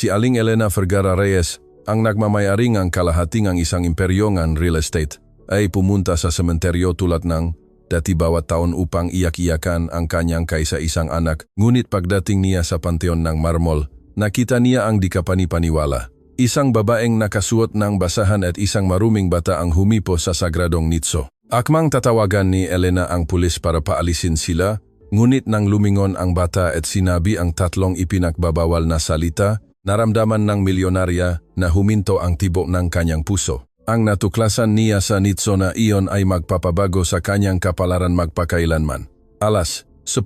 Si Aling Elena Vergara Reyes, ang nagmamayari ng kalahati ng isang imperyo ng real estate, ay pumunta sa sementeryo tulad ng dati bawat taon upang iyak-iyakan ang kanyang kaisa-isang anak. Ngunit pagdating niya sa panteon ng marmol, nakita niya ang di kapani-paniwala. Isang babaeng nakasuot ng basahan at isang maruming bata ang humipo sa sagradong nitso. Akmang tatawagan ni Elena ang pulis para paalisin sila, ngunit nang lumingon ang bata at sinabi ang tatlong ipinagbabawal na salita, naramdaman ng milyonarya na huminto ang tibok ng kanyang puso. Ang natuklasan niya sa nitso na iyon ay magpapabago sa kanyang kapalaran magpakailanman. Alas 10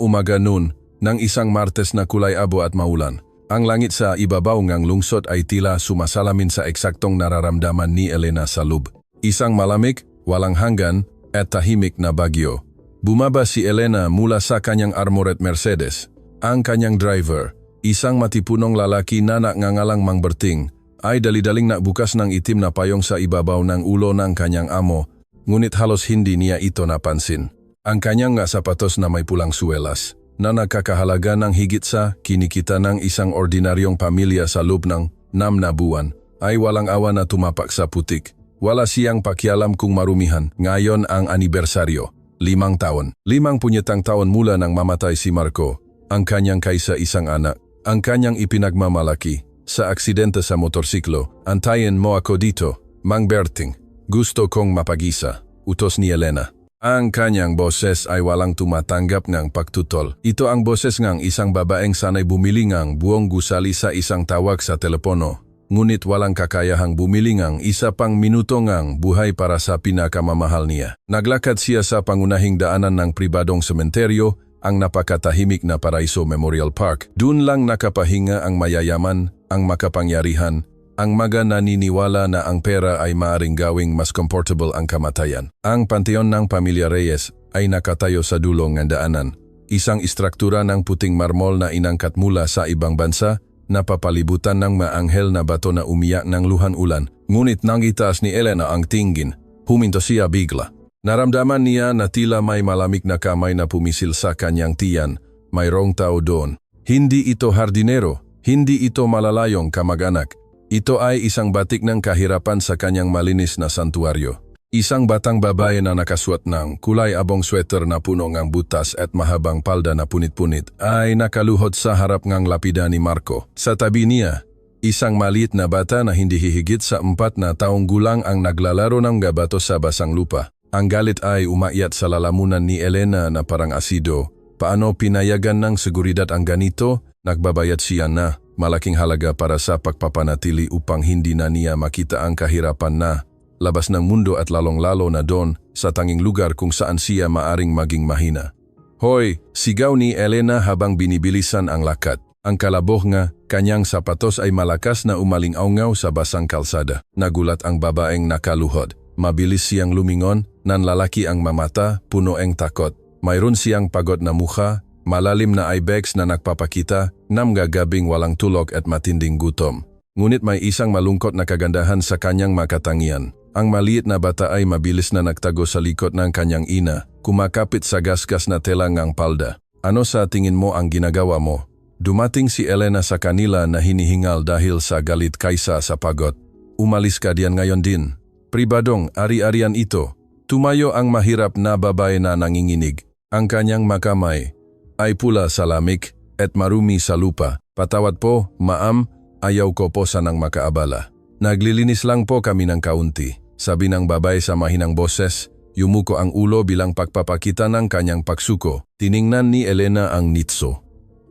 umaga noon, ng isang Martes na kulay abo at maulan. Ang langit sa ibabaw ng lungsod ay tila sumasalamin sa eksaktong nararamdaman ni Elena sa loob. Isang malamig, walang hanggan, at tahimik na bagyo. Bumaba si Elena mula sa kanyang armored Mercedes. Ang kanyang driver, isang matipunong lalaki na nagngangalang Mang Berting, ay dali-daling nakbukas ng itim na payong sa ibabaw ng ulo ng kanyang amo, ngunit halos hindi niya ito napansin. Ang kanyang sapatos na may pulang suwelas, na nakakahalaga ng higit sa kinikita ng isang ordinaryong pamilya sa loob ng 6 na buwan, ay walang awa na tumapak sa putik. Wala siyang pakialam kung marumihan. Ngayon ang anibersaryo, 5 taon. 5 punyetang taon mula nang mamatay si Marco, ang kanyang kaisa-isang anak, ang kanyang ipinagmamalaki. Sa aksidente sa motorsiklo, antayin mo ako dito, Mang Berting. Gusto kong mapag-isa, utos ni Elena. Ang kanyang boses ay walang tumatanggap ng pagtutol. Ito ang boses ng isang babaeng sanay bumili ng buong gusali sa isang tawag sa telepono, ngunit walang kakayahang bumili ng isa pang minuto ng buhay para sa pinakamamahal niya. Naglakad siya sa pangunahing daanan ng pribadong sementeryo, ang napakatahimik na Paraiso Memorial Park. Doon lang nakapahinga ang mayayaman, ang makapangyarihan, ang mga naniniwala na ang pera ay maaring gawing mas comfortable ang kamatayan. Ang panteon ng Pamilya Reyes ay nakatayo sa dulo ng daanan. Isang istruktura ng puting marmol na inangkat mula sa ibang bansa, napapalibutan ng maanghel na bato na umiyak ng luhan ulan. Ngunit nang itaas ni Elena ang tingin, huminto siya bigla. Naramdaman niya na tila may malamig na kamay na pumisil sa kanyang tiyan. Mayroong tao doon. Hindi ito hardinero, hindi ito malalayong kamag-anak. Ito ay isang batik ng kahirapan sa kanyang malinis na santuaryo. Isang batang babae na nakasuot ng kulay abong sweater na puno ng butas at mahabang palda na punit-punit ay nakaluhod sa harap ng lapida ni Marco. Sa tabi niya, isang maliit na bata na hindi hihigit sa 4 na taong gulang ang naglalaro ng gabato sa basang lupa. Ang galit ay umakyat sa lalamunan ni Elena na parang asido. Paano pinayagan ng seguridad ang ganito? Nagbabayad siya na malaking halaga para sa pagpapanatili upang hindi na niya makita ang kahirapan na labas ng mundo at lalong-lalo na doon sa tanging lugar kung saan siya maaring maging mahina. Hoy! Sigaw ni Elena habang binibilisan ang lakad. Ang kalaboh nga, kanyang sapatos ay malakas na umaling-aungaw sa basang kalsada. Nagulat ang babaeng nakaluhod. Mabilis siyang lumingon, nanlalaki ang mamata, puno ang takot. Mayroon siyang pagod na mukha, malalim na eyebags na nagpapakita ng gagabing walang tulog at matinding gutom. Ngunit may isang malungkot na kagandahan sa kanyang makatangian. Ang maliit na bata ay mabilis na nagtago sa likod ng kanyang ina, kumakapit sa gasgas na tela ng palda. Ano sa tingin mo ang ginagawa mo? Dumating si Elena sa kanila na hinihingal dahil sa galit kaysa sa pagod. Umalis ka diyan ngayon din. Pribadong ari-arian ito. Tumayo ang mahirap na babae na nanginginig. Ang kanyang makamay ay pula sa lamig at marumi sa lupa. Patawad po, maam, ayaw ko po sanang makaabala. Naglilinis lang po kami ng kaunti. Sabi ng babae sa mahinang boses, yumuko ang ulo bilang pagpapakita ng kanyang pagsuko. Tiningnan ni Elena ang nitso.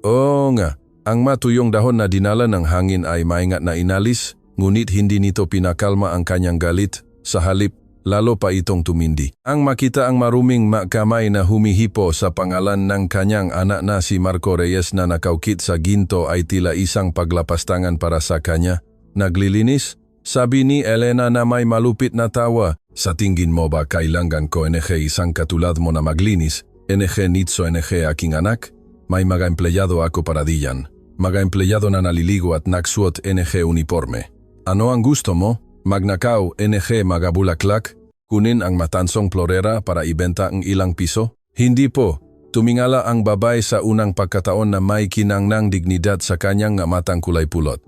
Oo nga, ang matuyong dahon na dinala ng hangin ay maingat na inalis, ngunit hindi nito pinakalma ang kanyang galit. Sa halip, lalo pa itong tumindi. Ang makita ang maruming kamay na humihipo sa pangalan ng kanyang anak na si Marco Reyes na nakaukit sa ginto ay tila isang paglapastangan para sa kanya. Naglilinis? Sabi ni Elena na may malupit na tawa. Sa tingin mo ba kailangan ko isang katulad mo na maglinis? Nitso aking anak? May mga empleyado ako para diyan. Mga empleyado na naliligo at naksuot uniforme. Ano ang gusto mo? Magnakaw, magabulaklak, kunin ang matansong florera para ibenta ang ilang piso? Hindi po, Tumingala ang babae sa unang pagkataon na may kinangnang dignidad sa kanyang nga matang kulay pulot.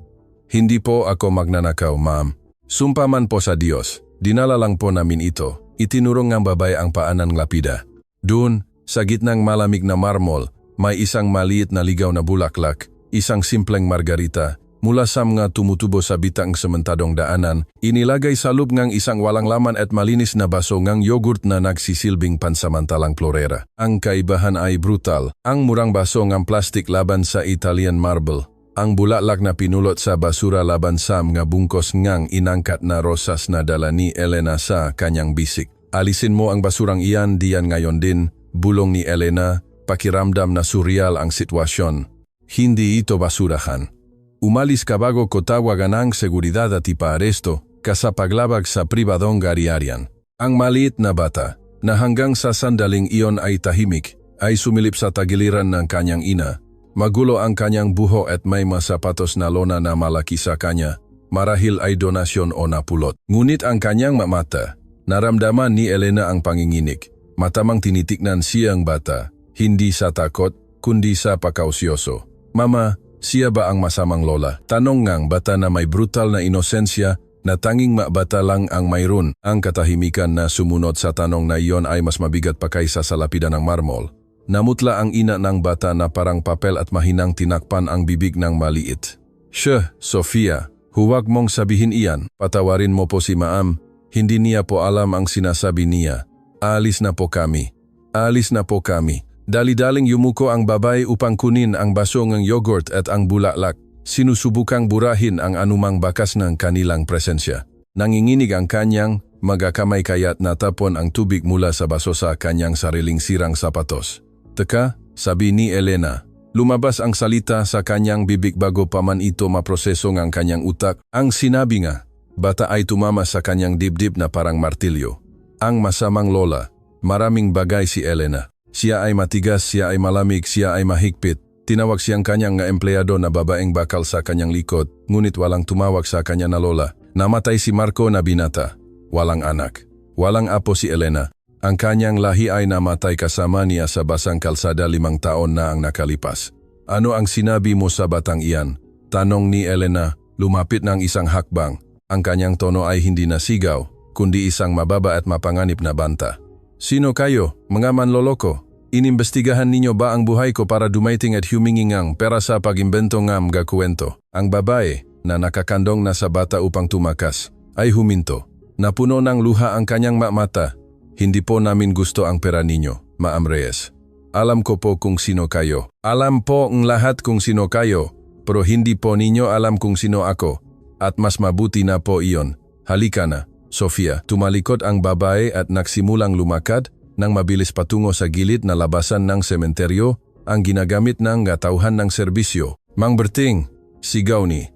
Hindi po ako magnanakaw, ma'am. Sumpa man po sa Diyos. Dinala lang po namin ito. Itinurong ng babae ang paanan ng lapida. Doon, sa gitnang malamig na marmol, may isang maliit na ligaw na bulaklak, isang simpleng margarita, mula sa mga tumutubo sa bitang sementadong daanan, inilagay sa loob ng isang walang laman at malinis na baso ng yogurt na nagsisilbing pansamantalang florera. Ang kaibahan ay brutal. Ang murang baso ng plastik laban sa Italian marble. Ang bulaklak na pinulot sa basura laban sa mga bungkos ngang inangkat na rosas na dala ni Elena sa kanyang bisik. Alisin mo ang basurang iyan diyan ngayon din, bulong ni Elena, pakiramdam na surreal ang sitwasyon. Hindi ito basurahan. Umalis ka bago ko tawagan ang seguridad at ipaaresto ka sa paglabag sa pribadong gari-arian. Ang maliit na bata, na hanggang sa sandaling iyon ay tahimik, ay sumilip sa tagiliran ng kanyang ina. Magulo ang kanyang buho at may masapatos na lona na malaki sa kanya, marahil ay donasyon o napulot. Ngunit ang kanyang mata, naramdaman ni Elena ang panginginig. Matamang tinitiknan siyang bata, hindi sa takot, kundi sa pakausyoso. Mama, siya ba ang masamang lola? Tanong ngang bata na may brutal na inosensya na tanging bata lang ang mayroon. Ang katahimikan na sumunod sa tanong na iyon ay mas mabigat pa kaysa sa lapida ng marmol. Namutla ang ina ng bata na parang papel at mahinang tinakpan ang bibig ng maliit. Sofia, huwag mong sabihin iyan. Patawarin mo po si Maam. Hindi niya po alam ang sinasabi niya. Aalis na po kami. Aalis na po kami. Dali-daling yumuko ang babae upang kunin ang baso ng yogurt at ang bulaklak. Sinusubukang burahin ang anumang bakas ng kanilang presensya. Nanginginig ang kanyang magakamay kaya't natapon ang tubig mula sa baso sa kanyang sariling sirang sapatos. Teka, sabi ni Elena. Lumabas ang salita sa kanyang bibig bago pa man ito maproseso ng kanyang utak. Ang sinabi nga, bata ay tumama sa kanyang dibdib na parang martilyo. Ang masamang lola, maraming bagay si Elena. Siya ay matigas, siya ay malamig, siya ay mahigpit. Tinawag siyang kanyang nga empleyado na babaeng bakal sa kanyang likod, ngunit walang tumawag sa kanya na lola. Namatay si Marco na binata. Walang anak. Walang apo si Elena. Ang kanyang lahi ay namatay kasama niya sa basang kalsada 5 taon na ang nakalipas. Ano ang sinabi mo sa batang iyan? Tanong ni Elena, lumapit ng isang hakbang. Ang kanyang tono ay hindi na sigaw, kundi isang mababa at mapanganib na banta. Sino kayo, mga manloloko? Inimbestigahan ninyo ba ang buhay ko para dumaiting at humingi ngang pera sa pagimbento ng mga kwento? Ang babae, na nakakandong na sa bata upang tumakas, ay huminto. Napuno ng luha ang kanyang mata. Hindi po namin gusto ang pera ninyo, Maam Reyes. Alam ko po kung sino kayo. Alam po ang lahat kung sino kayo, pero hindi po ninyo alam kung sino ako. At mas mabuti na po iyon. Halika na, Sofia. Tumalikod ang babae at nagsimulang lumakad nang mabilis patungo sa gilid na labasan ng sementeryo, ang ginagamit ng tauhan ng serbisyo. Mang Berting, sigaw ni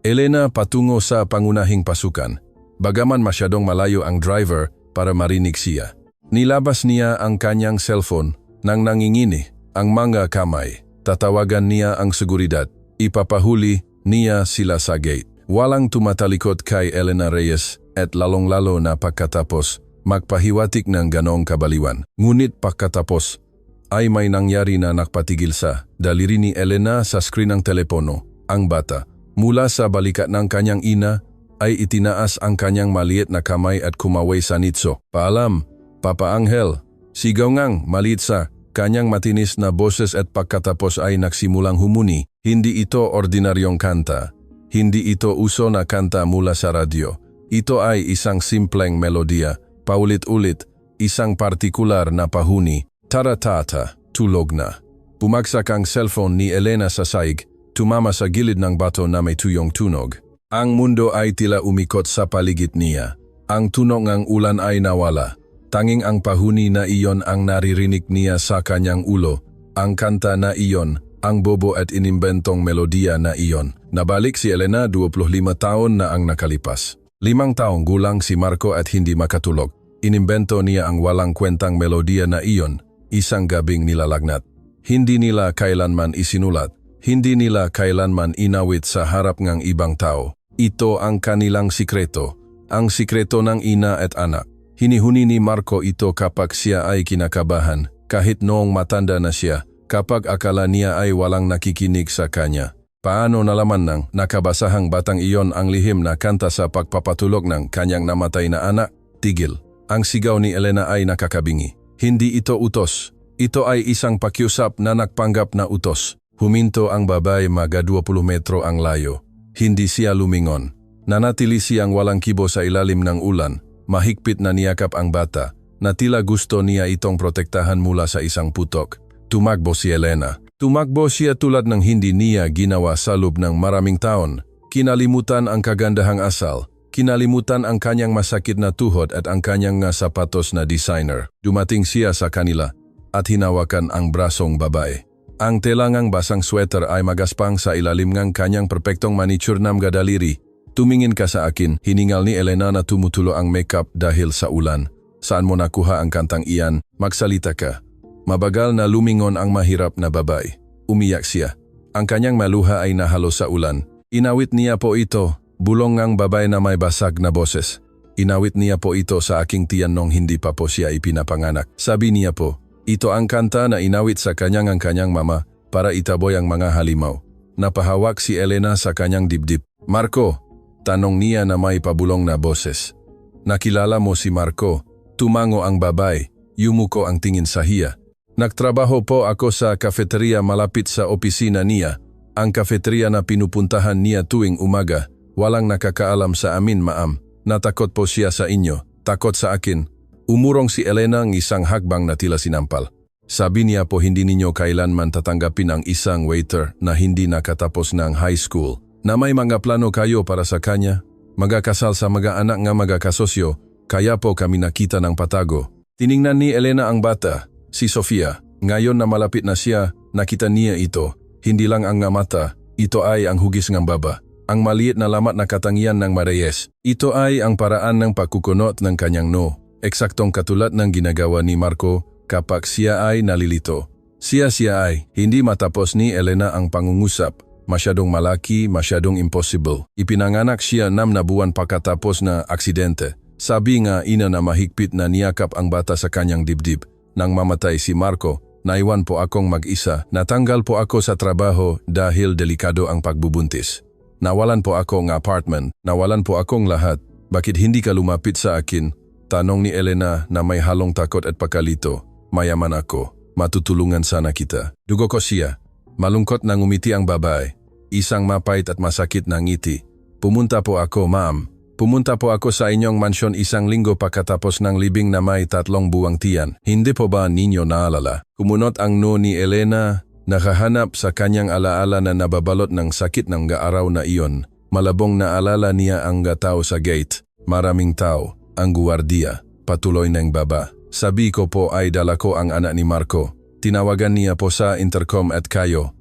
Elena patungo sa pangunahing pasukan. Bagaman masyadong malayo ang driver para marinig siya. Nilabas niya ang kanyang cellphone nang nangingini ang mga kamay. Tatawagan niya ang seguridad. Ipapahuli niya sila sa gate. Walang tumatalikod kay Elena Reyes at lalong-lalo na pagkatapos magpahiwatik ng ganong kabaliwan. Ngunit pagkatapos ay may nangyari na nakpatigil sa daliri ni Elena sa screen ng telepono. Ang bata, mula sa balikat ng kanyang ina, ay itinaas ang kanyang maliit na kamay at kumaway sa nitso. Paalam, Papa Angel. Sigaw ngang maliit sa kanyang matinis na boses at pagkatapos ay nagsimulang humuni. Hindi ito ordinaryong kanta. Hindi ito uso na kanta mula sa radyo. Ito ay isang simpleng melodiya, paulit-ulit, isang partikular na pahuni. Taratata, tulog na. Pumagsak ang cellphone ni Elena sa saig, tumama sa gilid ng bato na may tuyong tunog. Ang mundo ay tila umikot sa paligid niya. Ang tunog ng ulan ay nawala. Tanging ang pahuni na iyon ang naririnig niya sa kanyang ulo. Ang kanta na iyon, ang bobo at inimbentong melodiya na iyon. Nabalik si Elena 25 taon na ang nakalipas. 5 taong gulang si Marco at hindi makatulog. Inimbento niya ang walang kwentang melodiya na iyon, isang gabing nilalagnat. Hindi nila kailanman isinulat. Hindi nila kailanman inawit sa harap ng ibang tao. Ito ang kanilang sikreto, ang sikreto ng ina at anak. Hinihuni ni Marco ito kapag siya ay kinakabahan, kahit noong matanda na siya, kapag akala niya ay walang nakikinig sa kanya. Paano nalaman ng nakabasahang batang iyon ang lihim na kanta sa pagpapatulog ng kanyang namatay na anak? Tigil. Ang sigaw ni Elena ay nakakabingi. Hindi ito utos. Ito ay isang pakiusap na nagpanggap na utos. Huminto ang babae mga 20 metro ang layo. Hindi siya lumingon. Nanatili siyang walang kibo sa ilalim ng ulan. Mahigpit na niyakap ang bata, na tila gusto niya itong protektahan mula sa isang putok. Tumakbo si Elena. Tumakbo siya tulad ng hindi niya ginawa sa loob ng maraming taon. Kinalimutan ang kagandahang asal. Kinalimutan ang kanyang masakit na tuhod at ang kanyang sapatos na designer. Dumating siya sa kanila at hinawakan ang brasong babae. Ang telangang basang sweater ay magaspang sa ilalim ng kanyang perpektong manicure na gadaliri. Tumingin ka sa akin, hiningal ni Elena na tumutulo ang makeup dahil sa ulan. Saan mo nakuha ang kantang iyan? Magsalita ka. Mabagal na lumingon ang mahirap na babae. Umiyak siya. Ang kanyang maluha ay nahalo sa ulan. Inawit niya po ito, bulong ng babae na may basag na boses. Inawit niya po ito sa aking tiyan nung hindi pa po siya ipinapanganak. Sabi niya po, ito ang kanta na inawit sa kanyang mama para itaboy ang mga halimaw. Napahawak si Elena sa kanyang dibdib. Marco, tanong niya na may pabulong na boses. Nakilala mo si Marco? Tumango ang babae, yumuko ang tingin sa hiya. Nagtrabaho po ako sa kafeteria malapit sa opisina niya. Ang kafeteria na pinupuntahan niya tuwing umaga. Walang nakakaalam sa amin, ma'am. Natakot po siya sa inyo. Takot sa akin. Umurong si Elena ng isang hakbang na tila sinampal. Sabi niya po hindi ninyo kailanman tatanggapin ang isang waiter na hindi nakatapos ng high school. Na may mga plano kayo para sa kanya. Magkakasal sa mga anak nga magkakasosyo. Kaya po kami nakita ng patago. Tiningnan ni Elena ang bata, si Sofia. Ngayon na malapit na siya, nakita niya ito. Hindi lang ang mata, ito ay ang hugis ng baba. Ang maliit na lamat na katangian ng Mareyes. Ito ay ang paraan ng pagkukunot ng kanyang no. Eksaktong katulad ng ginagawa ni Marco kapag siya ay nalilito. Siya ay, hindi matapos ni Elena ang pangungusap. Masyadong malaki, masyadong impossible. Ipinanganak siya 6 na buwan pagkatapos na aksidente. Sabi nga ina na mahigpit na niyakap ang bata sa kanyang dibdib. Nang mamatay si Marco, naiwan po akong mag-isa. Natanggal po ako sa trabaho dahil delikado ang pagbubuntis. Nawalan po ako ng apartment, nawalan po akong lahat. Bakit hindi ka lumapit sa akin? Tanong ni Elena na may halong takot at pagkalito. Mayaman ako, matutulungan sana kita. Dugo ko siya. Malungkot na ngumiti ang babae. Isang mapait at masakit na ngiti. Pumunta po ako, ma'am. Pumunta po ako sa inyong mansyon 1 linggo pagkatapos ng libing na may 3 buwang tiyan. Hindi po ba ninyo naalala? Kumunot ang no ni Elena, nakahanap sa kanyang alaala na nababalot ng sakit ng araw na iyon. Malabong naalala niya ang tao sa gate. Maraming tao, ang guwardiya, patuloy ng baba. Sabi ko po ay dala ko ang anak ni Marco. Tinawagan niya po sa intercom at kayo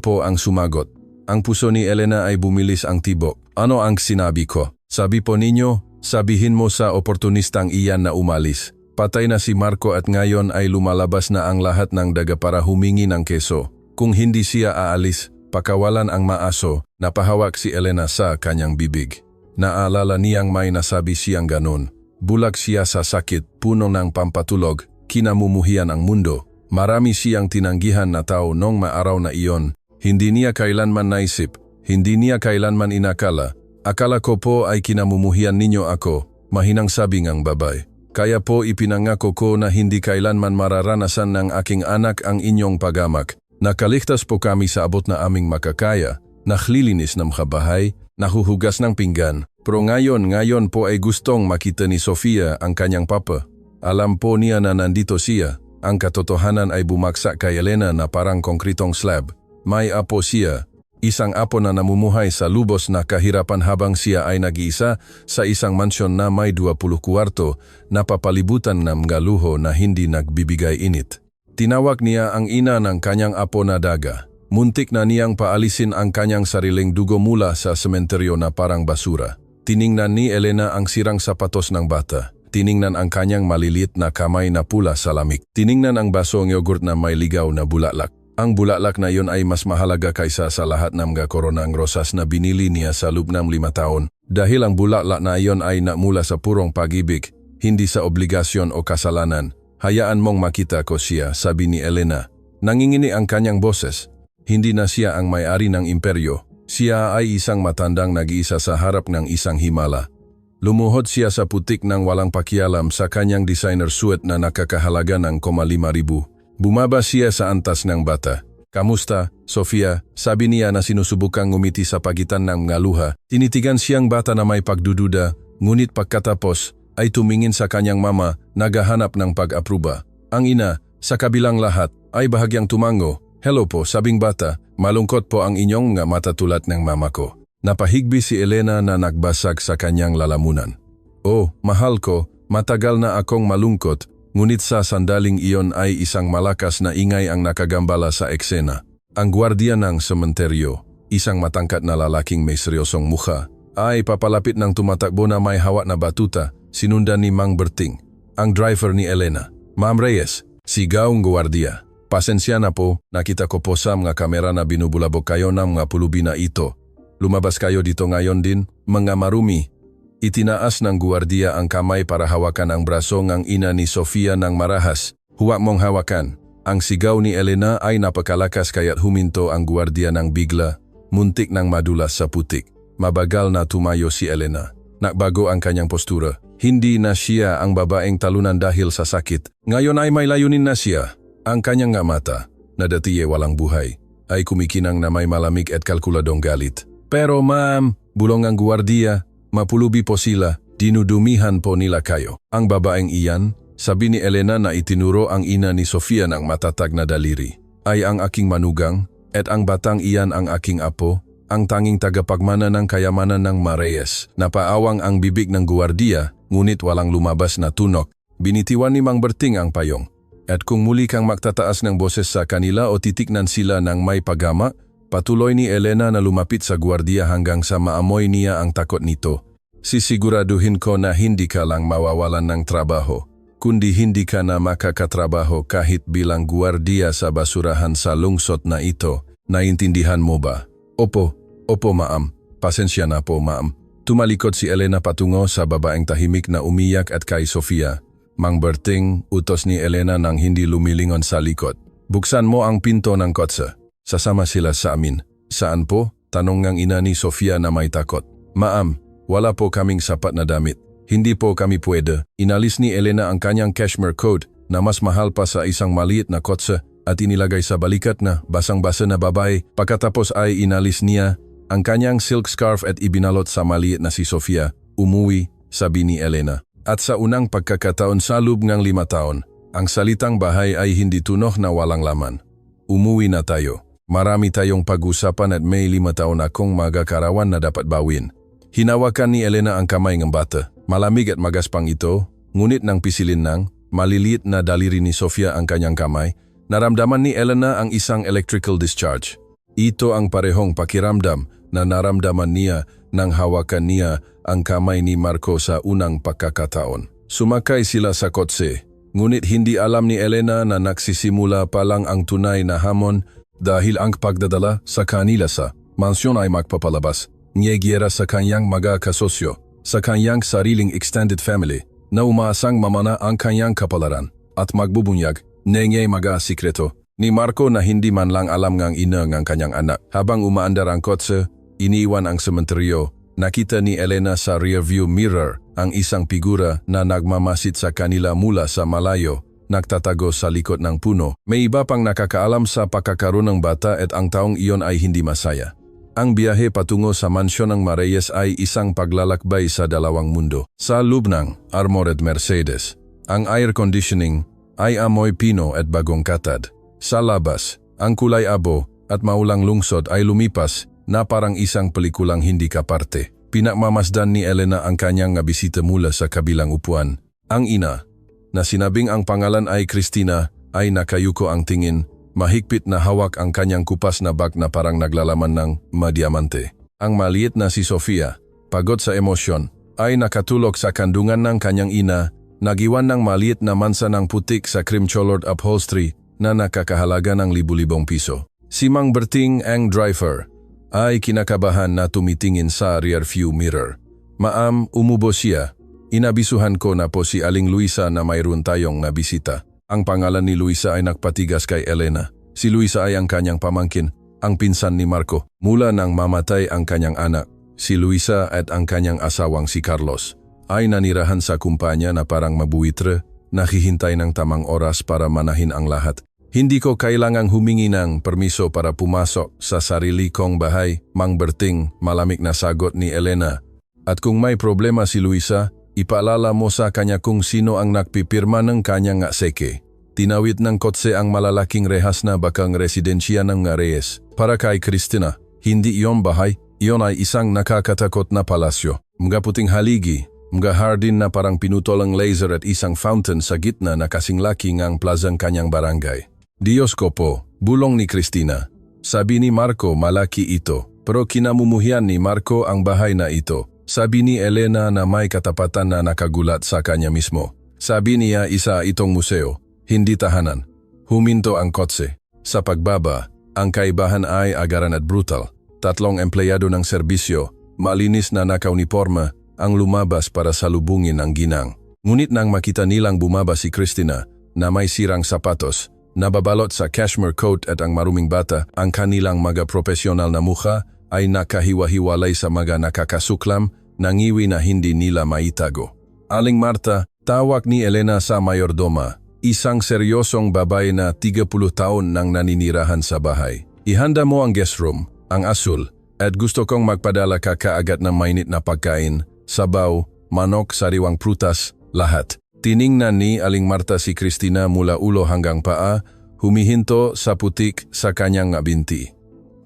po ang sumagot. Ang puso ni Elena ay bumilis ang tibok. Ano ang sinabi ko? Sabi po ninyo, sabihin mo sa oportunistang iyan na umalis. Patay na si Marco at ngayon ay lumalabas na ang lahat ng daga para humingi ng keso. Kung hindi siya aalis, pakawalan ang maaso, napahawak si Elena sa kanyang bibig. Naalala niyang may nasabi siyang ganon. Bulag siya sa sakit, puno ng pampatulog, kinamumuhian ang mundo. Marami siyang tinanggihan na tao nung maaraw na iyon. Hindi niya kailanman naisip, hindi niya kailanman inakala. Akala ko po ay kinamumuhian ninyo ako, mahinang sabi ng babae. Kaya po ipinangako ko na hindi kailanman mararanasan ng aking anak ang inyong pagamak. Nakaligtas po kami sa abot na aming makakaya, naglilinis ng kabahay, nahuhugas ng pinggan. Pero ngayon po ay gustong makita ni Sofia ang kanyang papa. Alam po niya na nandito siya. Ang katotohanan ay bumagsak kay Elena na parang konkritong slab. May apo siya. Isang apo na namumuhay sa lubos na kahirapan habang siya ay nag-iisa sa isang mansyon na may 20 kwarto na papalibutan ng mga luho na hindi nagbibigay init. Tinawag niya ang ina ng kanyang apo na daga. Muntik na niyang paalisin ang kanyang sariling dugo mula sa sementeryo na parang basura. Tiningnan ni Elena ang sirang sapatos ng bata. Tiningnan ang kanyang maliliit na kamay na pula sa lamig. Tiningnan ang basong yogurt na may ligaw na bulaklak. Ang bulaklak na iyon ay mas mahalaga kaysa sa lahat ng mga koronang rosas na binili niya sa loob ng 5 taon. Dahil ang bulaklak na iyon ay namula sa purong pag-ibig, hindi sa obligasyon o kasalanan. Hayaan mong makita ko siya, sabi ni Elena. Nangingini ang kanyang boses. Hindi na siya ang may-ari ng imperyo. Siya ay isang matandang nag-iisa sa harap ng isang himala. Lumuhod siya sa putik ng walang pakialam sa kanyang designer suit na nakakahalaga ng 5,000. Bumaba siya sa antas ng bata. Kamusta, Sofia? Sabi niya na sinusubukang ngumiti sa pagitan ng mga luha. Tinitigan siyang bata na may pagdududa, ngunit pagkatapos ay tumingin sa kanyang mama, naghahanap ng pag-apruba. Ang ina, sa kabilang lahat, ay bahagyang tumango. Hello po, sabing bata, malungkot po ang inyong nga mata tulad ng mama ko. Napahigbi si Elena na nagbasag sa kanyang lalamunan. Oh, mahal ko, matagal na akong malungkot, ngunit sa sandaling iyon ay isang malakas na ingay ang nakagambala sa eksena. Ang gwardiya ng sementeryo, isang matangkat na lalaking may seryosong mukha, ay papalapit ng tumatakbo na may hawak na batuta, sinundan ni Mang Berting, ang driver ni Elena. Ma'am Reyes, sigaw ang gwardiya. Pasensya na po, nakita ko po sa mga kamera na binubulabog kayo ng mga pulubi na ito. Lumabas kayo dito ngayon din, mga marumi. Itinaas ng gwardiya ang kamay para hawakan ang braso ng ina ni Sofia ng marahas. Huwag mong hawakan. Ang sigaw ni Elena ay napakalakas kaya't huminto ang gwardiya ng bigla, muntik ng madulas sa putik. Mabagal na tumayo si Elena. Nagbago ang kanyang postura. Hindi na siya ang babaeng talunan dahil sa sakit. Ngayon ay may layunin na siya. Ang kanyang nga mata, na datiye walang buhay, ay kumikinang na may malamig at kalkuladong galit. Pero ma'am, bulong ang gwardiya, mapulubi po sila, dinudumihan po nila kayo. Ang babaeng iyan, sabi ni Elena na itinuro ang ina ni Sofia ng matatag na daliri, ay ang aking manugang, at ang batang iyan ang aking apo, ang tanging tagapagmana ng kayamanan ng Mareyes. Napaawang ang bibig ng gwardiya, ngunit walang lumabas na tunok. Binitiwan ni Mang Berting ang payong. At kung muli kang magtataas ng boses sa kanila o titiknan sila ng may pagama, patuloy ni Elena na lumapit sa gwardiya hanggang sa maamoy niya ang takot nito. Sisiguraduhin ko na hindi ka lang mawawalan ng trabaho, kundi hindi ka na makakatrabaho kahit bilang gwardiya sa basurahan sa lungsod na ito. Naintindihan mo ba? Opo ma'am. Pasensya na po ma'am. Tumalikod si Elena patungo sa babaeng tahimik na umiyak at kay Sofia. Mang Berting, utos ni Elena nang hindi lumilingon sa likod. Buksan mo ang pinto ng kotse. Sasama sila sa amin. Saan po? Tanong ng ina ni Sofia na may takot. Ma'am, wala po kaming sapat na damit. Hindi po kami pwede. Inalis ni Elena ang kanyang cashmere coat na mas mahal pa sa isang maliit na kotse at inilagay sa balikat na basang-basa na babae. Pagkatapos ay inalis niya ang kanyang silk scarf at ibinalot sa maliit na si Sofia. Umuwi, sabi ni Elena. At sa unang pagkakataon sa loob ng 5 taon, ang salitang bahay ay hindi tunok na walang laman. Umuwi na tayo. Marami tayong pag-usapan at may 5 taon akong magkakarawan na dapat bawin. Hinawakan ni Elena ang kamay ng bata. Malamig at magaspang ito, ngunit nang pisilin ng maliliit na daliri ni Sofia ang kanyang kamay, naramdaman ni Elena ang isang electrical discharge. Ito ang parehong pakiramdam na naramdaman niya nang hawakan niya ang kamay ni Marco sa unang pagkakataon. Sumakay sila sa kotse, ngunit hindi alam ni Elena na nagsisimula pa lang ang tunay na hamon dahil ang pagdadala sa kanila sa mansyon ay magpapalabas. Niyegyera sa kanyang mga kasosyo, sa kanyang sariling extended family, na umaasang mamana ang kanyang kapalaran at magbubunyag nengay mga sikreto ni Marco na hindi man lang alam ng ina ng kanyang anak. Habang umaandar ang kotse, iniwan ang sementeryo. Nakita ni Elena sa rearview mirror ang isang figura na nagmamasid sa kanila mula sa malayo, nagtatago sa likod ng puno. May iba pang nakakaalam sa pagkakaroon ng bata at ang taong iyon ay hindi masaya. Ang biyahe patungo sa mansyon ng Mareyes ay isang paglalakbay sa dalawang mundo. Sa loob ng armored Mercedes, ang air conditioning ay amoy pino at bagong katad. Sa labas, ang kulay abo at maulang lungsod ay lumipas na parang isang pelikulang hindi kaparte. Pinakmamasdan ni Elena ang kanyang bisita mula sa kabilang upuan. Ang ina, na sinabing ang pangalan ay Christina, ay nakayuko ang tingin, mahigpit na hawak ang kanyang kupas na bag na parang naglalaman ng madiamante. Ang maliit na si Sofia, pagod sa emosyon, ay nakatulog sa kandungan ng kanyang ina, nagiwan ng maliit na mansa ng putik sa cream-colored upholstery na nakakahalaga ng libu-libong piso. Si Mang Berting, ang driver, ay kinakabahan na tumitingin sa rearview mirror. Ma'am, umubo siya. Inabisuhan ko na po si Aling Luisa na mayroon tayong nabisita. Ang pangalan ni Luisa ay nagpatigas kay Elena. Si Luisa ay ang kanyang pamangkin, ang pinsan ni Marco. Mula nang mamatay ang kanyang anak, si Luisa at ang kanyang asawang si Carlos ay nanirahan sa kumpanya na parang mabuitre, naghihintay ng tamang oras para manahin ang lahat. Hindi ko kailangang humingi ng permiso para pumasok sa sarili kong bahay, Mang Berting, malamig na sagot ni Elena. At kung may problema si Luisa, ipaalala mo sa kanya kung sino ang nagpipirma ng kanyang seke. Tinawid ng kotse ang malalaking rehas na bakang residensya ng Reyes. Para kay Cristina, hindi iyon bahay, iyon ay isang nakakatakot na palasyo. Mga puting haligi, mga hardin na parang pinutol ang laser at isang fountain sa gitna na kasing laki ngang plazang kanyang barangay. Diyos ko po, bulong ni Cristina. Sabi ni Marco malaki ito, pero kinamumuhian ni Marco ang bahay na ito. Sabi ni Elena na may katapatan na nakagulat sa kanya mismo. Sabi niya isa itong museo, hindi tahanan. Huminto ang kotse. Sa pagbaba, ang kaibahan ay agaran at brutal. 3 empleyado ng serbisyo, malinis na nakauniporma, ang lumabas para salubungin ang ginang. Ngunit nang makita nilang bumaba si Cristina na may sirang sapatos, nababalot sa cashmere coat at ang maruming bata, ang kanilang mga profesional na mukha ay nakahiwa-hiwalay sa mga nakakasuklam, nangiwi na hindi nila maitago. Aling Marta, tawag ni Elena sa mayordoma, isang seryosong babae na 30 taon nang naninirahan sa bahay. Ihanda mo ang guest room, ang asul, at gusto kong magpadala ka kaagad ng mainit na pagkain, sabaw, manok, sariwang prutas, lahat. Tiningnan ni Aling Marta si Cristina mula ulo hanggang paa, humihinto sa putik sa kanyang binti.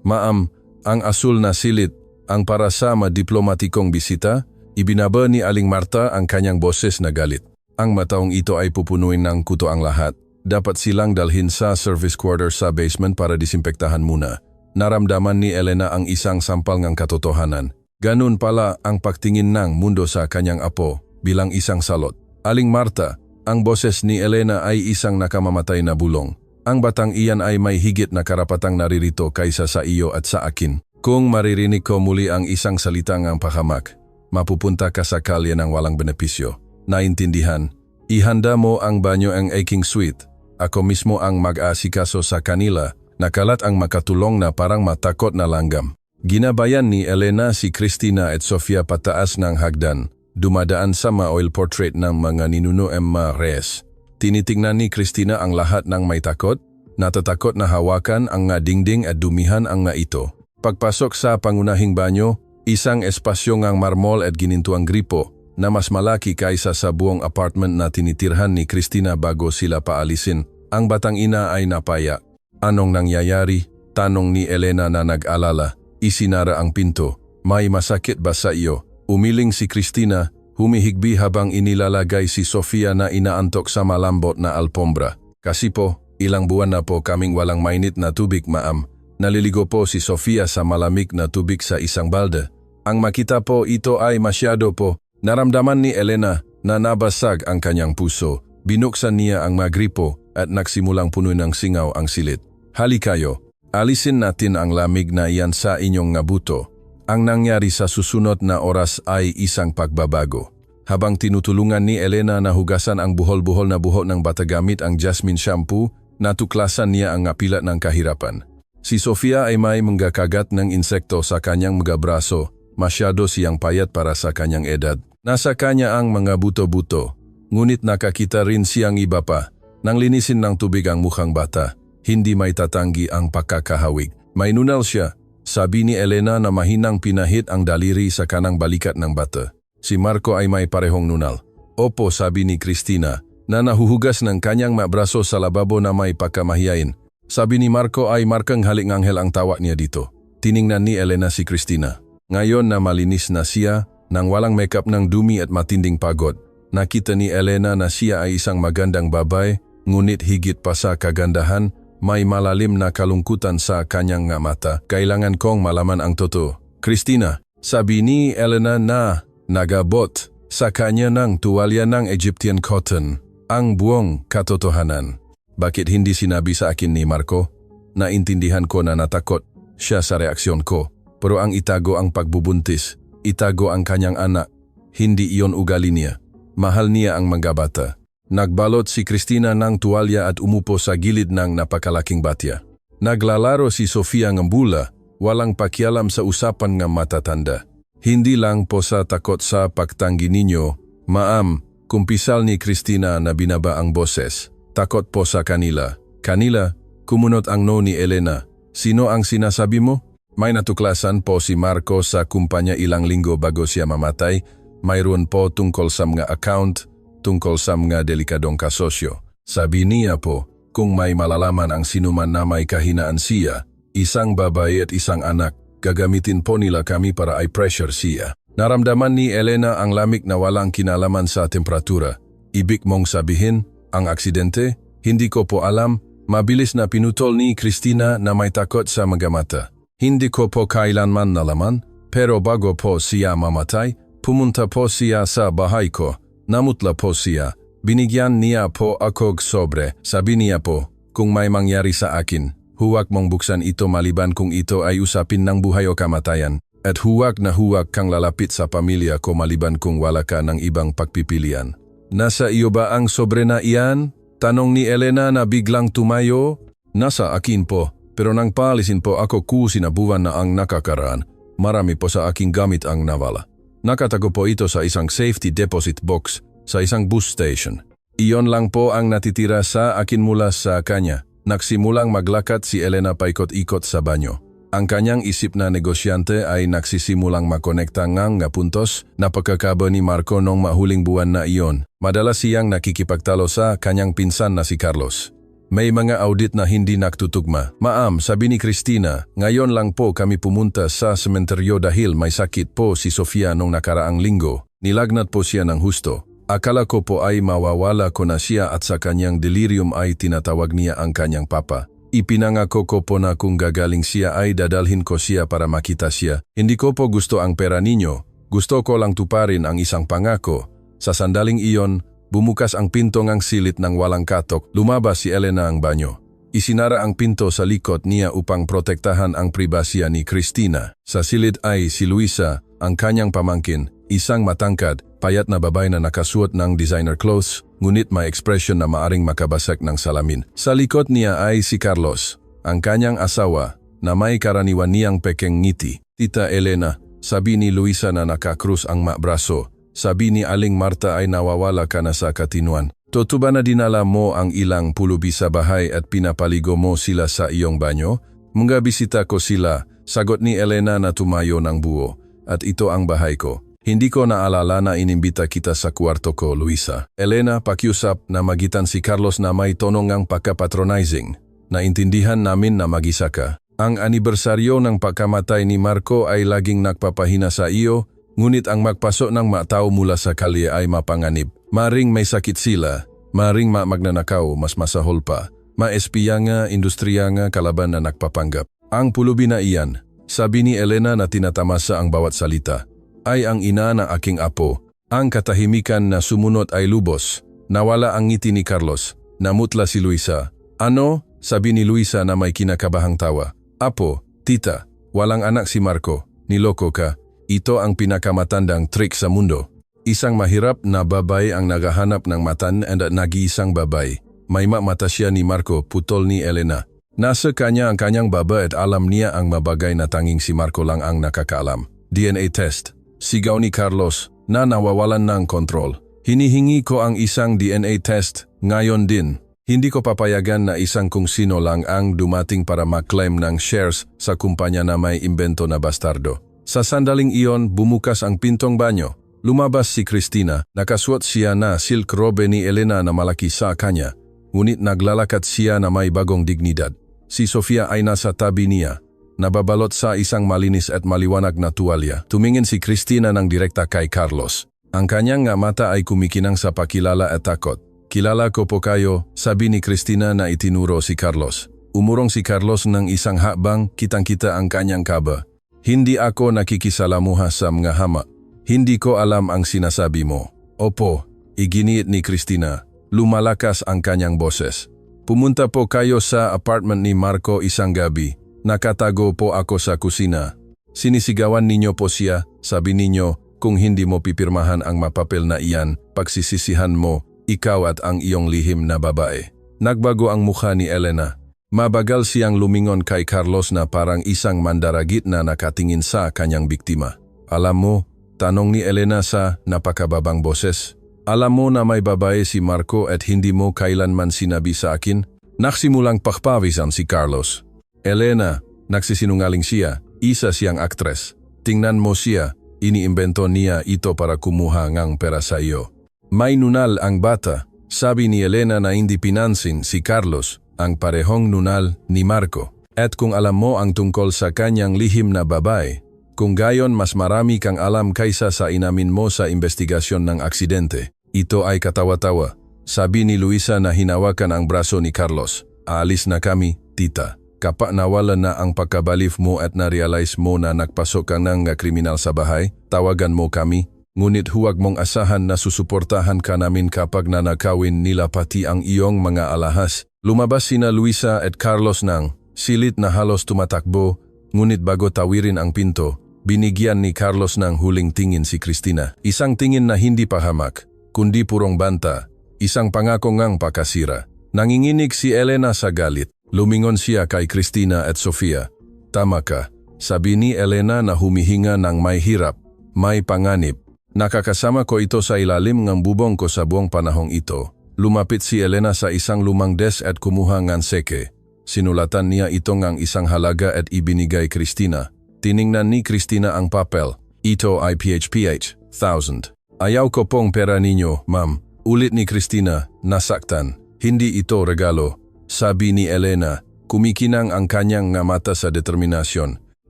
Maam, ang asul na silid, ang para sa madiplomatikong bisita, ibinaba ni Aling Marta ang kanyang boses na galit. Ang mataong ito ay pupunuin ng kuto ang lahat. Dapat silang dalhin sa service quarter sa basement para disimpektahan muna. Naramdaman ni Elena ang isang sampal ng katotohanan. Ganun pala ang pagtingin ng mundo sa kanyang apo bilang isang salot. Aling Marta, ang boses ni Elena ay isang nakamamatay na bulong. Ang batang iyan ay may higit na karapatang naririto kaysa sa iyo at sa akin. Kung maririnig ko muli ang isang salitang ang pahamak, mapupunta ka sa kalye ng walang benepisyo. Naintindihan, ihanda mo ang banyo ang aking suite. Ako mismo ang mag-aasikaso sa kanila, nakalat ang makatulong na parang matakot na langgam. Ginabayan ni Elena si Cristina at Sofia pataas ng hagdan, dumadaan sa ma-oil portrait ng mga ninuno Emma Reyes. Tinitingnan ni Cristina ang lahat ng may takot, natatakot na hawakan ang nga dingding at dumihan ang nga ito. Pagpasok sa pangunahing banyo, isang espasyo ngang marmol at ginintuang gripo na mas malaki kaysa sa buong apartment na tinitirhan ni Cristina bago sila paalisin. Ang batang ina ay napaya. Anong nangyayari? Tanong ni Elena na nag-alala. Isinara ang pinto. May masakit ba sa iyo? Umiling si Cristina, humihigbi habang inilalagay si Sofia na inaantok sa malambot na alpombra. Kasi po, ilang buwan na po kaming walang mainit na tubig, maam. Naliligo po si Sofia sa malamig na tubig sa isang balde. Ang makita po ito ay masyado po. Naramdaman ni Elena na nabasag ang kanyang puso. Binuksan niya ang magripo at nagsimulang punuin ng singaw ang silid. Halikayo, alisin natin ang lamig na iyan sa inyong ngabuto. Ang nangyari sa susunod na oras ay isang pagbabago. Habang tinutulungan ni Elena na hugasan ang buhol-buhol na buhok ng bata gamit ang jasmine shampoo, natuklasan niya ang apilat ng kahirapan. Si Sofia ay may manggakagat ng insekto sa kanyang mga braso. Masyado siyang payat para sa kanyang edad. Nasa kanya ang mga buto-buto. Ngunit nakakita rin siyang iba pa. Nang linisin ng tubig ang mukhang bata, hindi may tatanggi ang pagkakahawig. May nunal siya. Sabi ni Elena na mahinang pinahit ang daliri sa kanang balikat ng bata. Si Marco ay may parehong nunal. Opo, sabi ni Cristina, na nahuhugas ng kanyang mabraso sa lababo na may pagkamahiyain. Sabi ni Marco ay markang halinganghel ang tawa niya dito. Tiningnan ni Elena si Cristina. Ngayon na malinis na siya, nang walang makeup ng dumi at matinding pagod, nakita ni Elena na siya ay isang magandang babae, ngunit higit pa sa kagandahan, may malalim na kalungkutan sa kanyang nga mata. Kailangan kong malaman ang totoo. Cristina, sabi ni Elena na nagabot sa kanya ng tuwalya ng Egyptian cotton, ang buong katotohanan. Bakit hindi sinabi sa akin ni Marco? Naintindihan ko na natakot siya sa reaksyon ko. Pero ang itago ang pagbubuntis, itago ang kanyang anak. Hindi iyon ugali niya. Mahal niya ang mga bata. Nagbalot si Cristina ng tuwalya at umupo sa gilid ng napakalaking batya. Naglalaro si Sofia ng bula, walang pakialam sa usapan ng matatanda. Hindi lang po sa takot sa pagtanggi ninyo, Ma'am, kumpisal ni Cristina na binaba ang boses. Takot po sa kanila. Kanila, kumunot ang no ni Elena. Sino ang sinasabi mo? May natuklasan po si Marco sa kumpanya ilang linggo bago siya mamatay. Mayroon po tungkol sa mga account, tungkol sa mga delikadong kasosyo. Sabi niya po, kung may malalaman ang sinuman na may kahinaan siya, isang babae at isang anak, gagamitin po nila kami para i-pressure siya. Naramdaman ni Elena ang lamig na walang kinalaman sa temperatura. Ibig mong sabihin, ang aksidente? Hindi ko po alam. Mabilis na pinutol ni Cristina na may takot sa mga mata. Hindi ko po kailanman nalaman, pero bago po siya mamatay, pumunta po siya sa bahay ko. Namutla po siya. Binigyan niya po ako sobre. Sabi niya po, kung may mangyari sa akin, huwag mong buksan ito maliban kung ito ay usapin ng buhay o kamatayan. At huwag na huwag kang lalapit sa pamilya ko maliban kung wala ka ng ibang pagpipilian. Nasa iyo ba ang sobre na iyan? Tanong ni Elena na biglang tumayo. Nasa akin po, pero nang paalisin po ako 6 na buwan na ang nakakaraan. Marami po sa aking gamit ang nawala. Nakatago po ito sa isang safety deposit box sa isang bus station. Iyon lang po ang natitira sa akin mula sa kanya. Nagsimulang maglakad si Elena paikot-ikot sa banyo. Ang kanyang isip na negosyante ay nagsisimulang makonekta ng puntos na pagkakaba ni Marco noong mahuling buwan na iyon. Madalas siyang nakikipagtalo sa kanyang pinsan na si Carlos. May mga audit na hindi nagtutugma. Ma'am, sabi ni Cristina, ngayon lang po kami pumunta sa sementeryo dahil may sakit po si Sofia noong nakaraang linggo. Nilagnat po siya ng husto. Akala ko po ay mawawala ko na siya at sa kanyang delirium ay tinatawag niya ang kanyang papa. Ipinangako ko po na kung gagaling siya ay dadalhin ko siya para makita siya. Hindi ko po gusto ang pera ninyo. Gusto ko lang tuparin ang isang pangako. Sa sandaling iyon, bumukas ang pinto ng silid ng walang katok. Lumabas si Elena ang banyo. Isinara ang pinto sa likod niya upang protektahan ang pribasya ni Cristina. Sa silid ay si Luisa, ang kanyang pamangkin, isang matangkad, payat na babae na nakasuot ng designer clothes, ngunit may ekspresyon na maaring makabasag ng salamin. Sa likod niya ay si Carlos, ang kanyang asawa, na may karaniwan niyang pekeng ngiti. Tita Elena, sabi ni Luisa na nakakrus ang braso. Sabi ni Aling Marta ay nawawala ka na sa katinuan. Totoo ba na dinala mo ang ilang pulubi sa bahay at pinapaligo mo sila sa iyong banyo? Mga bisita ko sila, sagot ni Elena na tumayo ng buo. At ito ang bahay ko. Hindi ko naalala na inimbita kita sa kwarto ko, Luisa. Elena, pakiusap na magitan si Carlos na may tonong ng pagka-patronizing. Naintindihan namin na mag-isa ka. Ang anibersaryo ng pagkamatay ni Marco ay laging nagpapahina sa iyo, ngunit ang magpaso ng matao mula sa kalye ay mapanganib. Maring may sakit sila, maring magnanakaw mas masahol pa. Maespiya nga, industriya nga kalaban na nagpapanggap. Ang pulubi na iyan, sabi ni Elena na tinatamasa ang bawat salita, ay ang ina na aking apo. Ang katahimikan na sumunod ay lubos. Nawala ang ngiti ni Carlos. Namutla si Luisa. Ano? Sabi ni Luisa na may kinakabahang tawa. Apo, tita, walang anak si Marco. Niloko ka. Ito ang pinakamatandang trick sa mundo. Isang mahirap na babae ang naghahanap ng matan at nag-iisang babae. May mata siya ni Marco, putol ni Elena. Nasa kanya ang kanyang baba at alam niya ang mabagay na tanging si Marco lang ang nakakaalam. DNA test. Sigaw ni Carlos na nawawalan ng kontrol. Hinihingi ko ang isang DNA test ngayon din. Hindi ko papayagan na isang kung sino lang ang dumating para maklaim ng shares sa kumpanya na may imbento na bastardo. Sa sandaling iyon, bumukas ang pintong banyo. Lumabas si Cristina. Nakasuot siya na silk robe ni Elena na malaki sa kanya. Ngunit naglalakad siya na may bagong dignidad. Si Sofia ay nasa tabi niya. Nababalot sa isang malinis at maliwanag na tuwalya. Tumingin si Cristina ng direkta kay Carlos. Ang kanyang mata ay kumikinang sa pakilala at takot. Kilala ko po kayo, sabi ni Cristina na itinuro si Carlos. Umurong si Carlos ng isang hakbang, kitang-kita ang kanyang kaba. Hindi ako nakikisalamuha sa mga hama. Hindi ko alam ang sinasabi mo. Opo, iginiit ni Cristina. Lumalakas ang kanyang boses. Pumunta po kayo sa apartment ni Marco isang gabi. Nakatago po ako sa kusina. Sinisigawan ninyo po siya, sabi ninyo, kung hindi mo pipirmahan ang mapapel na iyan, pagsisisihan mo, ikaw at ang iyong lihim na babae. Nagbago ang mukha ni Elena. Mabagal siyang lumingon kay Carlos na parang isang mandaragit na nakatingin sa kanyang biktima. Alam mo, tanong ni Elena sa napakababang boses. Alam mo na may babae si Marco at hindi mo kailanman sinabi sa akin? Nagsimulang pakpawisan si Carlos. Elena, nagsisinungaling siya, isa siyang aktres. Tingnan mo siya, iniimbento niya ito para kumuha ng pera sa iyo. May nunal ang bata, sabi ni Elena na hindi pinansin si Carlos, ang parehong nunal ni Marco. At kung alam mo ang tungkol sa kanyang lihim na babae, kung gayon mas marami kang alam kaysa sa inamin mo sa investigasyon ng aksidente. Ito ay katawa-tawa. Sabi ni Luisa na hinawakan ang braso ni Carlos. Aalis na kami, tita. Kapag nawala na ang pagkabalif mo at na-realize mo na nagpasok ka ng kriminal sa bahay, tawagan mo kami. Ngunit huwag mong asahan na susuportahan ka namin kapag nanakawin nila pati ang iyong mga alahas. Lumabas sina Luisa at Carlos nang silit na halos tumatakbo, ngunit bago tawirin ang pinto, binigyan ni Carlos ng huling tingin si Cristina. Isang tingin na hindi pahamak, kundi purong banta, isang pangako ngang pakasira. Nanginginig si Elena sa galit. Lumingon siya kay Cristina at Sofia. Tama ka, sabi ni Elena na humihinga ng may hirap, may panganib. Nakakasama ko ito sa ilalim ng bubong ko sa buong panahong ito. Lumapit si Elena sa isang lumang desk at kumuha ng seke. Sinulatan niya ito ng isang halaga at ibinigay Cristina. Tiningnan ni Cristina ang papel. Ito ay PHPH, 1,000. Ayaw ko pong pera ninyo, ma'am. Ulit ni Cristina, nasaktan. Hindi ito regalo. Sabi ni Elena, kumikinang ang kanyang mata sa determinasyon.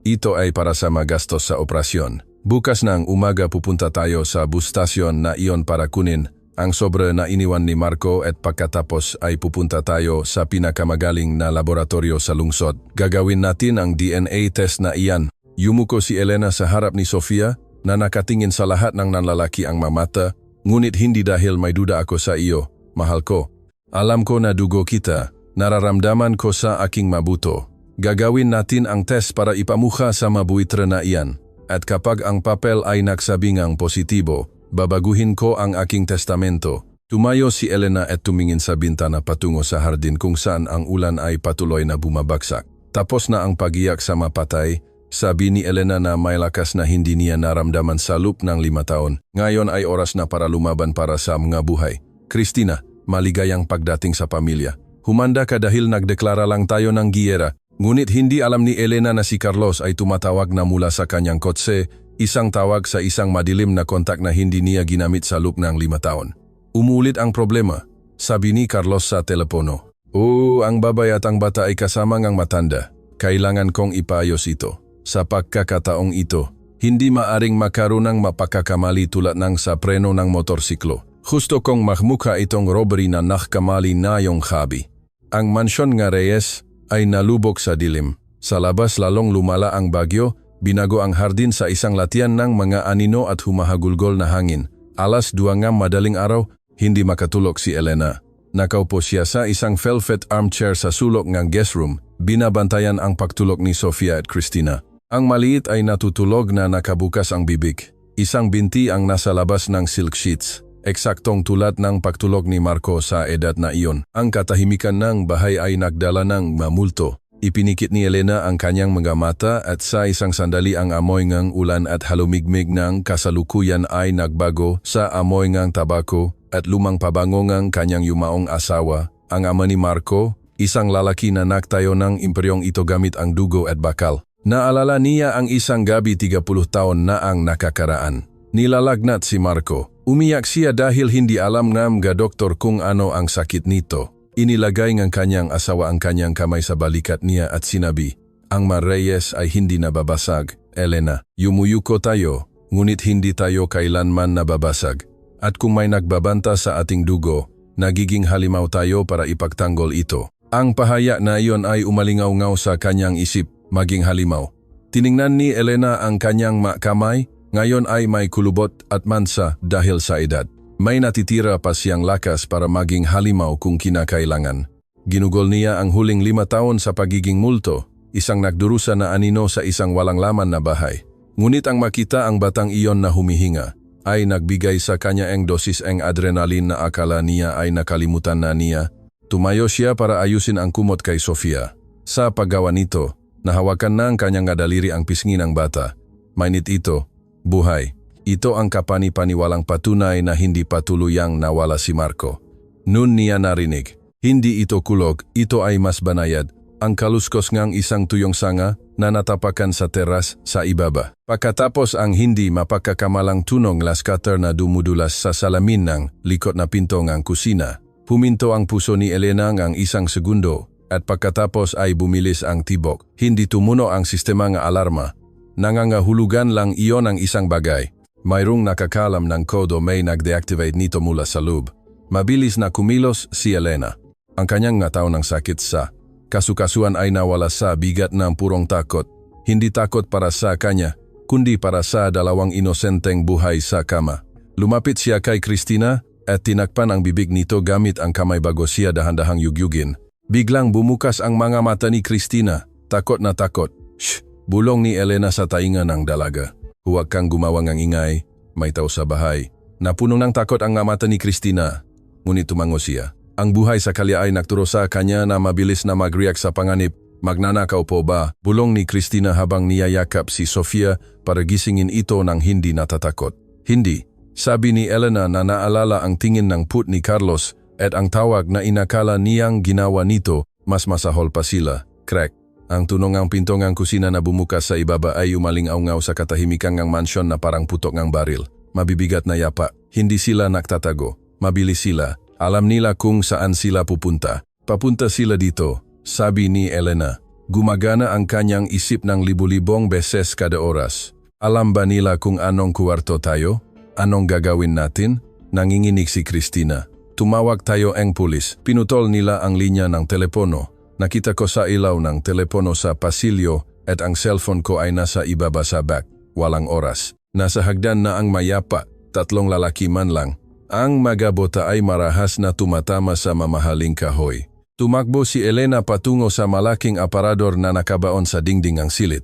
Ito ay para sa magastos sa operasyon. Bukas ng umaga pupunta tayo sa bus station na iyon para kunin ang sobre na iniwan ni Marco at pagkatapos ay pupunta tayo sa pinakamagaling na laboratorio sa lungsod. Gagawin natin ang DNA test na iyan. Yumuko si Elena sa harap ni Sofia na nakatingin sa lahat ng nanlalaki ang mamata, ngunit hindi dahil may duda ako sa iyo, mahal ko. Alam ko na dugo kita, nararamdaman ko sa aking mabuto. Gagawin natin ang test para ipamukha sa mabuitra na iyan. At kapag ang papel ay nagsabingang positibo, babaguhin ko ang aking testamento. Tumayo si Elena at tumingin sa bintana patungo sa hardin kung saan ang ulan ay patuloy na bumabagsak. Tapos na ang pagiyak sa mapatay, sabi ni Elena na may lakas na hindi niya naramdaman sa loob ng 5 taon. Ngayon ay oras na para lumaban para sa mga buhay. Cristina, maligayang pagdating sa pamilya. Humanda ka dahil nagdeklara lang tayo ng giyera. Ngunit hindi alam ni Elena na si Carlos ay tumatawag na mula sa kanyang kotse, isang tawag sa isang madilim na kontak na hindi niya ginamit sa loob ng 5 taon. Umulit ang problema, sabi ni Carlos sa telepono. Ang babae at ang bata ay kasama ngang matanda. Kailangan kong ipaayos ito. Sa pagkakataong ito, hindi maaring makaroon ng mapakakamali tulad ng sa preno ng motorsiklo. Gusto kong mahmuka itong robbery na nakakamali na yung habi. Ang mansyon nga Reyes ay nalubog sa dilim. Sa labas lalong lumala ang bagyo, binago ang hardin sa isang latian ng mga anino at humahagulgol na hangin. 2:00 madaling araw, hindi makatulog si Elena. Nakaupo siya sa isang velvet armchair sa sulok ng guest room, binabantayan ang pagtulog ni Sofia at Cristina. Ang maliit ay natutulog na nakabukas ang bibig. Isang binti ang nasa labas ng silk sheets. Eksaktong tulad ng pagtulog ni Marco sa edad na iyon. Ang katahimikan ng bahay ay nagdala ng mamulto. Ipinikit ni Elena ang kanyang mga mata at sa isang sandali ang amoy ng ulan at halumigmig ng kasalukuyan ay nagbago sa amoy ng tabako at lumang pabango ng kanyang yumaong asawa, ang ama ni Marco, isang lalaki na nagtayo ng imperyong ito gamit ang dugo at bakal. Naalala niya ang isang gabi 30 taon na ang nakakaraan. Nilalagnat si Marco. Umiyak siya dahil hindi alam ng mga doktor kung ano ang sakit nito. Inilagay ng kanyang asawa ang kanyang kamay sa balikat niya at sinabi, ang Reyes ay hindi nababasag. Elena, yumuyuko tayo, ngunit hindi tayo kailanman nababasag. At kung may nagbabanta sa ating dugo, nagiging halimaw tayo para ipagtanggol ito. Ang pahaya na iyon ay umalingaw-ngaw sa kanyang isip, maging halimaw. Tiningnan ni Elena ang kanyang kamay. Ngayon ay may kulubot at mansa dahil sa edad. May natitira pa siyang lakas para maging halimaw kung kinakailangan. Ginugol niya ang huling 5 taon sa pagiging multo, isang nagdurusa na anino sa isang walang laman na bahay. Ngunit ang makita ang batang iyon na humihinga, ay nagbigay sa kanya ang dosis ang adrenalin na akala niya ay nakalimutan na niya. Tumayo siya para ayusin ang kumot kay Sofia. Sa paggawa nito, nahawakan na ang kanyang daliri ang pisngi ng bata. Mainit ito, buhay. Ito ang kapani-paniwalang patunay na hindi patuluyang nawala si Marco. Noon niya narinig, hindi ito kulog, ito ay mas banayad. Ang kaluskos ngang isang tuyong sanga na natapakan sa teras sa ibaba. Pagkatapos ang hindi mapagkakamalang tunong laskater na dumudulas sa salamin ng likod na pinto ng kusina. Huminto ang puso ni Elena ng isang segundo at pagkatapos ay bumilis ang tibok. Hindi tumuno ang sistema ng alarma. Nangangahulugan lang iyon ang isang bagay. Mayroong nakakalam ng kodo may nag-deactivate nito mula sa loob. Mabilis na kumilos si Elena. Ang kanyang ngataw ng sakit sa kasukasuan ay nawala sa bigat ng purong takot. Hindi takot para sa kanya, kundi para sa dalawang inosenteng buhay sa kama. Lumapit siya kay Christina at tinakpan ang bibig nito gamit ang kamay bago siya dahan-dahang yugyugin. Biglang bumukas ang mga mata ni Christina, takot na takot. Shh! Bulong ni Elena sa tainga ng dalaga. Huwag kang gumawa ng ingay, may tao sa bahay. Napuno ng takot ang mata ni Christina, ngunit tumango siya. Ang buhay sa kalya ay nagturo sa kanya na mabilis na mag-react sa panganib. Magnanakaw po ba? Bulong ni Christina habang niyayakap si Sofia para gisingin ito ng hindi natatakot. Hindi. Sabi ni Elena na naalala ang tingin ng put ni Carlos at ang tawag na inakala niyang ginawa nito, mas masahol pa sila. Crack. Ang tunong ang pinto ng kusina na bumukas sa ibaba ay umaling-aungaw sa katahimikan ng mansyon na parang putok ng baril. Mabibigat na yapa. Hindi sila nagtatago. Mabilis sila. Alam nila kung saan sila pupunta. Papunta sila dito, sabi ni Elena. Gumagana ang kanyang isip ng libu-libong beses kada oras. Alam ba nila kung anong kuwarto tayo? Anong gagawin natin? Nanginginig si Christina. Tumawag tayo ang pulis. Pinutol nila ang linya ng telepono. Nakita ko sa ilaw ng telepono sa pasilyo at ang cellphone ko ay nasa ibaba sa bag. Walang oras. Nasa hagdan na ang mayapa, 3 lalaki man lang. Ang magabota ay marahas na tumatama sa mamahaling kahoy. Tumakbo si Elena patungo sa malaking aparador na nakabaon sa dingding ang silid.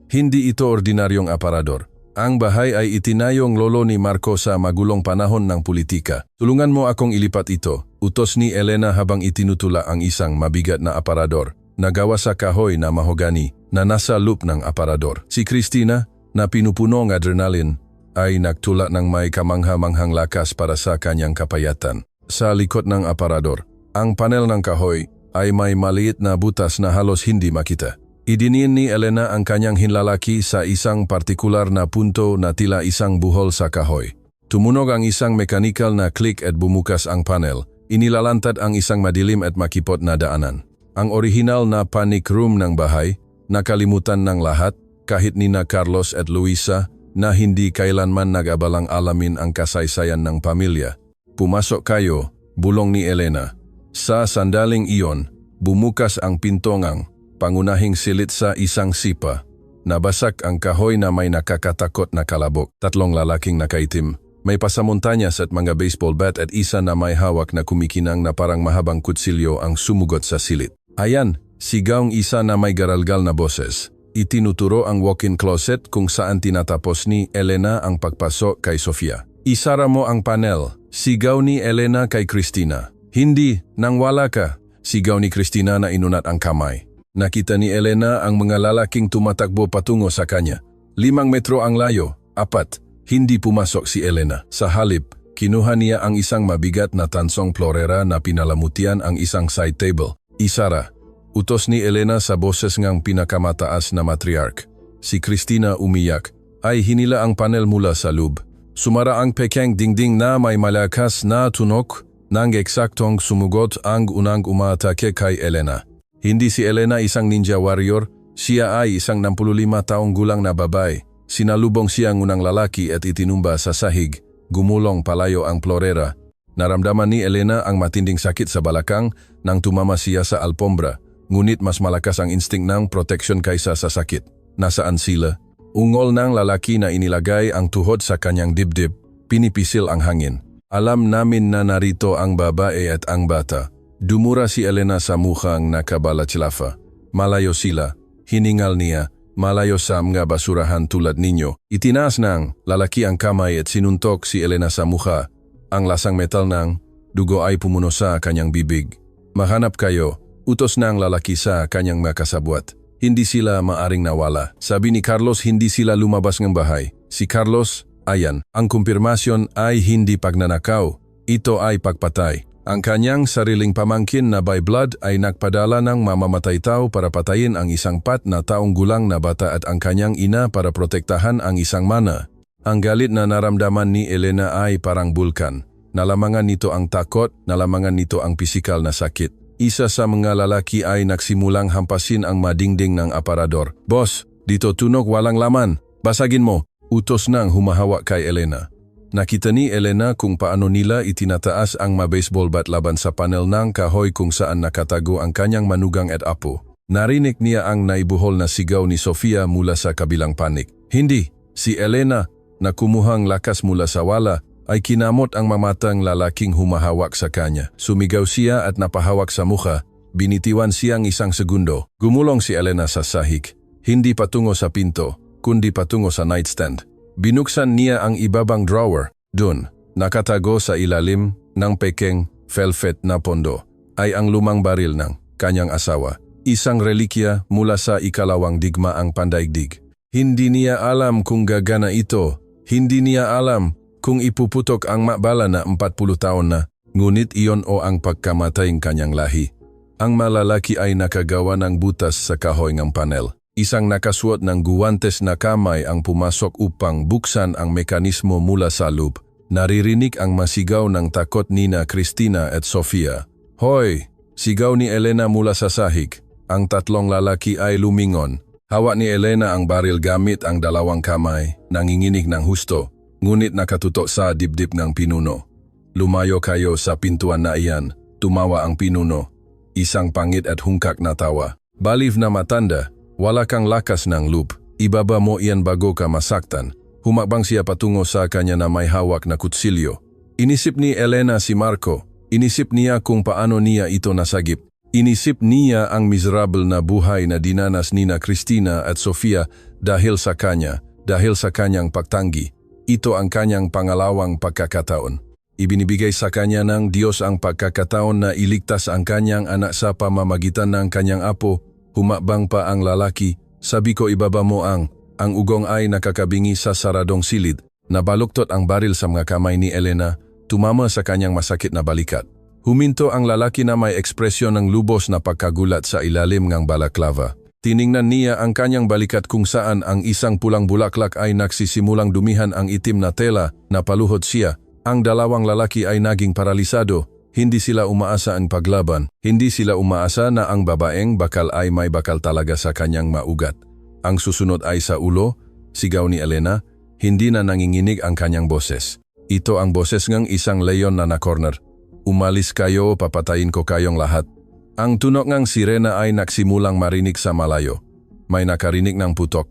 Hindi ito ordinaryong aparador. Ang bahay ay itinayong lolo ni Marco sa magulong panahon ng politika. Tulungan mo akong ilipat ito, utos ni Elena habang itinutula ang isang mabigat na aparador na gawa sa kahoy na mahogani na nasa loop ng aparador. Si Christina, na pinupuno ng adrenaline, ay nagtula ng may kamangha-manghang lakas para sa kanyang kapayatan. Sa likod ng aparador, ang panel ng kahoy ay may maliit na butas na halos hindi makita. Idiniin ni Elena ang kanyang hinlalaki sa isang partikular na punto na tila isang buhol sa kahoy. Tumunog ang isang mekanikal na click at bumukas ang panel. Inilalantad ang isang madilim at makipot na daanan. Ang orihinal na panic room ng bahay, nakalimutan ng lahat, kahit nina Carlos at Luisa, na hindi kailanman nag-abalang alamin ang kasaysayan ng pamilya. Pumasok kayo, bulong ni Elena. Sa sandaling iyon, bumukas ang pinto ng pangunahing silid sa isang sipa. Nabasak ang kahoy na may nakakatakot na kalabok. 3 lalaking nakaitim. May pasamontanyas at mga baseball bat at isa na may hawak na kumikinang na parang mahabang kutsilyo ang sumugot sa silid. Ayan, sigaw isa na may garalgal na boses. Itinuturo ang walk-in closet kung saan tinatapos ni Elena ang pagpasok kay Sofia. Isara mo ang panel, sigaw ni Elena kay Christina. Hindi, nang wala ka, sigaw ni Christina na inunat ang kamay. Nakita ni Elena ang mga lalaking tumatakbo patungo sa kanya. 5 metro ang layo, 4. Hindi pumasok si Elena. Sa halip, kinuha niya ang isang mabigat na tansong florera na pinalamutian ang isang side table. Isara. Utos ni Elena sa boses ngang pinakamataas na matriarch. Si Christina umiyak, ay hinila ang panel mula sa loob. Sumara ang pekeng dingding na may malakas na tunog, nang eksaktong sumugot ang unang umaatake kay Elena. Hindi si Elena isang ninja warrior, siya ay isang 65 taong gulang na babae. Sinalubong siya ng unang lalaki at itinumba sa sahig, gumulong palayo ang florera. Naramdaman ni Elena ang matinding sakit sa balakang nang tumama siya sa alpombra. Ngunit mas malakas ang instinct ng protection kaysa sa sakit. Nasaan sila? Ungol ng lalaki na inilagay ang tuhod sa kanyang dibdib, pinipisil ang hangin. Alam namin na narito ang babae at ang bata. Dumura si Elena sa mukhang nakabalachilafa. Malayo sila. Hiningal niya. malayo sa mga basurahan tulad ninyo. Itinaas ng lalaki ang kamay at sinuntok si Elena sa mukha. Ang lasang metal ng dugo ay pumuno sa kanyang bibig. Mahanap kayo, utos ng lalaki sa kanyang mga kasabwat. Hindi sila maaring nawala. Sabi ni Carlos, hindi sila lumabas ng bahay. Si Carlos, ayan, ang kumpirmasyon ay hindi pagnanakaw. Ito ay pagpatay. Ang kanyang sariling pamangkin na by blood ay nagpadala ng mamamatay tao para patayin ang isang 4 na taong gulang na bata at ang kanyang ina para protektahan ang isang mana. Ang galit na naramdaman ni Elena ay parang bulkan. Nalamangan nito ang takot, nalamangan nito ang pisikal na sakit. Isa sa mga lalaki ay nagsimulang hampasin ang madingding ng aparador. Boss, dito tunog walang laman. Basagin mo. Utos nang humahawak kay Elena. Nakita ni Elena kung paano nila itinataas ang baseball bat laban sa panel ng kahoy kung saan nakatago ang kanyang manugang at apo. Narinig niya ang naibuhol na sigaw ni Sofia mula sa kabilang panik. Hindi, si Elena, na kumuhang lakas mula sa wala, ay kinamot ang mamatang lalaking humahawak sa kanya. Sumigaw siya at napahawak sa mukha. Binitiwan siyang 1 segundo. Gumulong si Elena sa sahig. Hindi patungo sa pinto, kundi patungo sa nightstand. Binuksan niya ang ibabang drawer. Doon, nakatago sa ilalim ng pekeng velvet na pondo, ay ang lumang baril ng kanyang asawa. Isang relikya mula sa ikalawang digmaang pandaigdig. Hindi niya alam kung gagana ito. Hindi niya alam kung ipuputok ang makbala na 40 taon na, ngunit iyon o ang pagkamatay ng kanyang lahi. Ang malalaki ay nakagawa ng butas sa kahoy ng panel. Isang nakasuot ng guwantes na kamay ang pumasok upang buksan ang mekanismo mula sa loob. Naririnig ang masigaw ng takot nina Cristina at Sofia. Hoy! Sigaw ni Elena mula sa sahig. Ang 3 lalaki ay lumingon. Hawak ni Elena ang baril gamit ang 2 kamay, nanginginig ng husto, ngunit nakatutok sa dibdib ng pinuno. Lumayo kayo sa pintuan na iyan, tumawa ang pinuno. Isang pangit at hungkak na tawa. Baliw na matanda. Wala kang lakas ng loob. Ibaba mo iyan bago ka masaktan. Humakbang siya patungo sa kanya na may hawak na kutsilyo. Inisip ni Elena si Marco. Inisip niya kung paano niya ito nasagip. Inisip niya ang miserable na buhay na dinanas nina Cristina at Sofia dahil sa kanya, dahil sa kanyang pagtanggi. Ito ang kanyang pangalawang pagkakataon. Ibinibigay sa kanya ng Diyos ang pagkakataon na iligtas ang kanyang anak sa pamamagitan ng kanyang apo. Humakbang pa ang lalaki. Sabi ko ibaba mo ang ugong ay nakakabingi sa saradong silid. Nabaluktot ang baril sa mga kamay ni Elena, tumama sa kanyang masakit na balikat. Huminto ang lalaki na may ekspresyon ng lubos na pagkagulat sa ilalim ng balaklava. Tiningnan niya ang kanyang balikat kung saan ang isang pulang bulaklak ay nagsisimulang dumihan ang itim na tela na paluhod siya. Ang 2 lalaki ay naging paralisado. Hindi sila umaasa ang paglaban. Hindi sila umaasa na ang babaeng bakal ay may bakal talaga sa kanyang maugat. Ang susunod ay sa ulo, sigaw ni Elena, hindi na nanginginig ang kanyang boses. Ito ang boses ng isang leon na na-corner. Umalis kayo, papatayin ko kayong lahat. Ang tunog ng sirena ay nagsimulang marinig sa malayo. May nakarinig ng putok.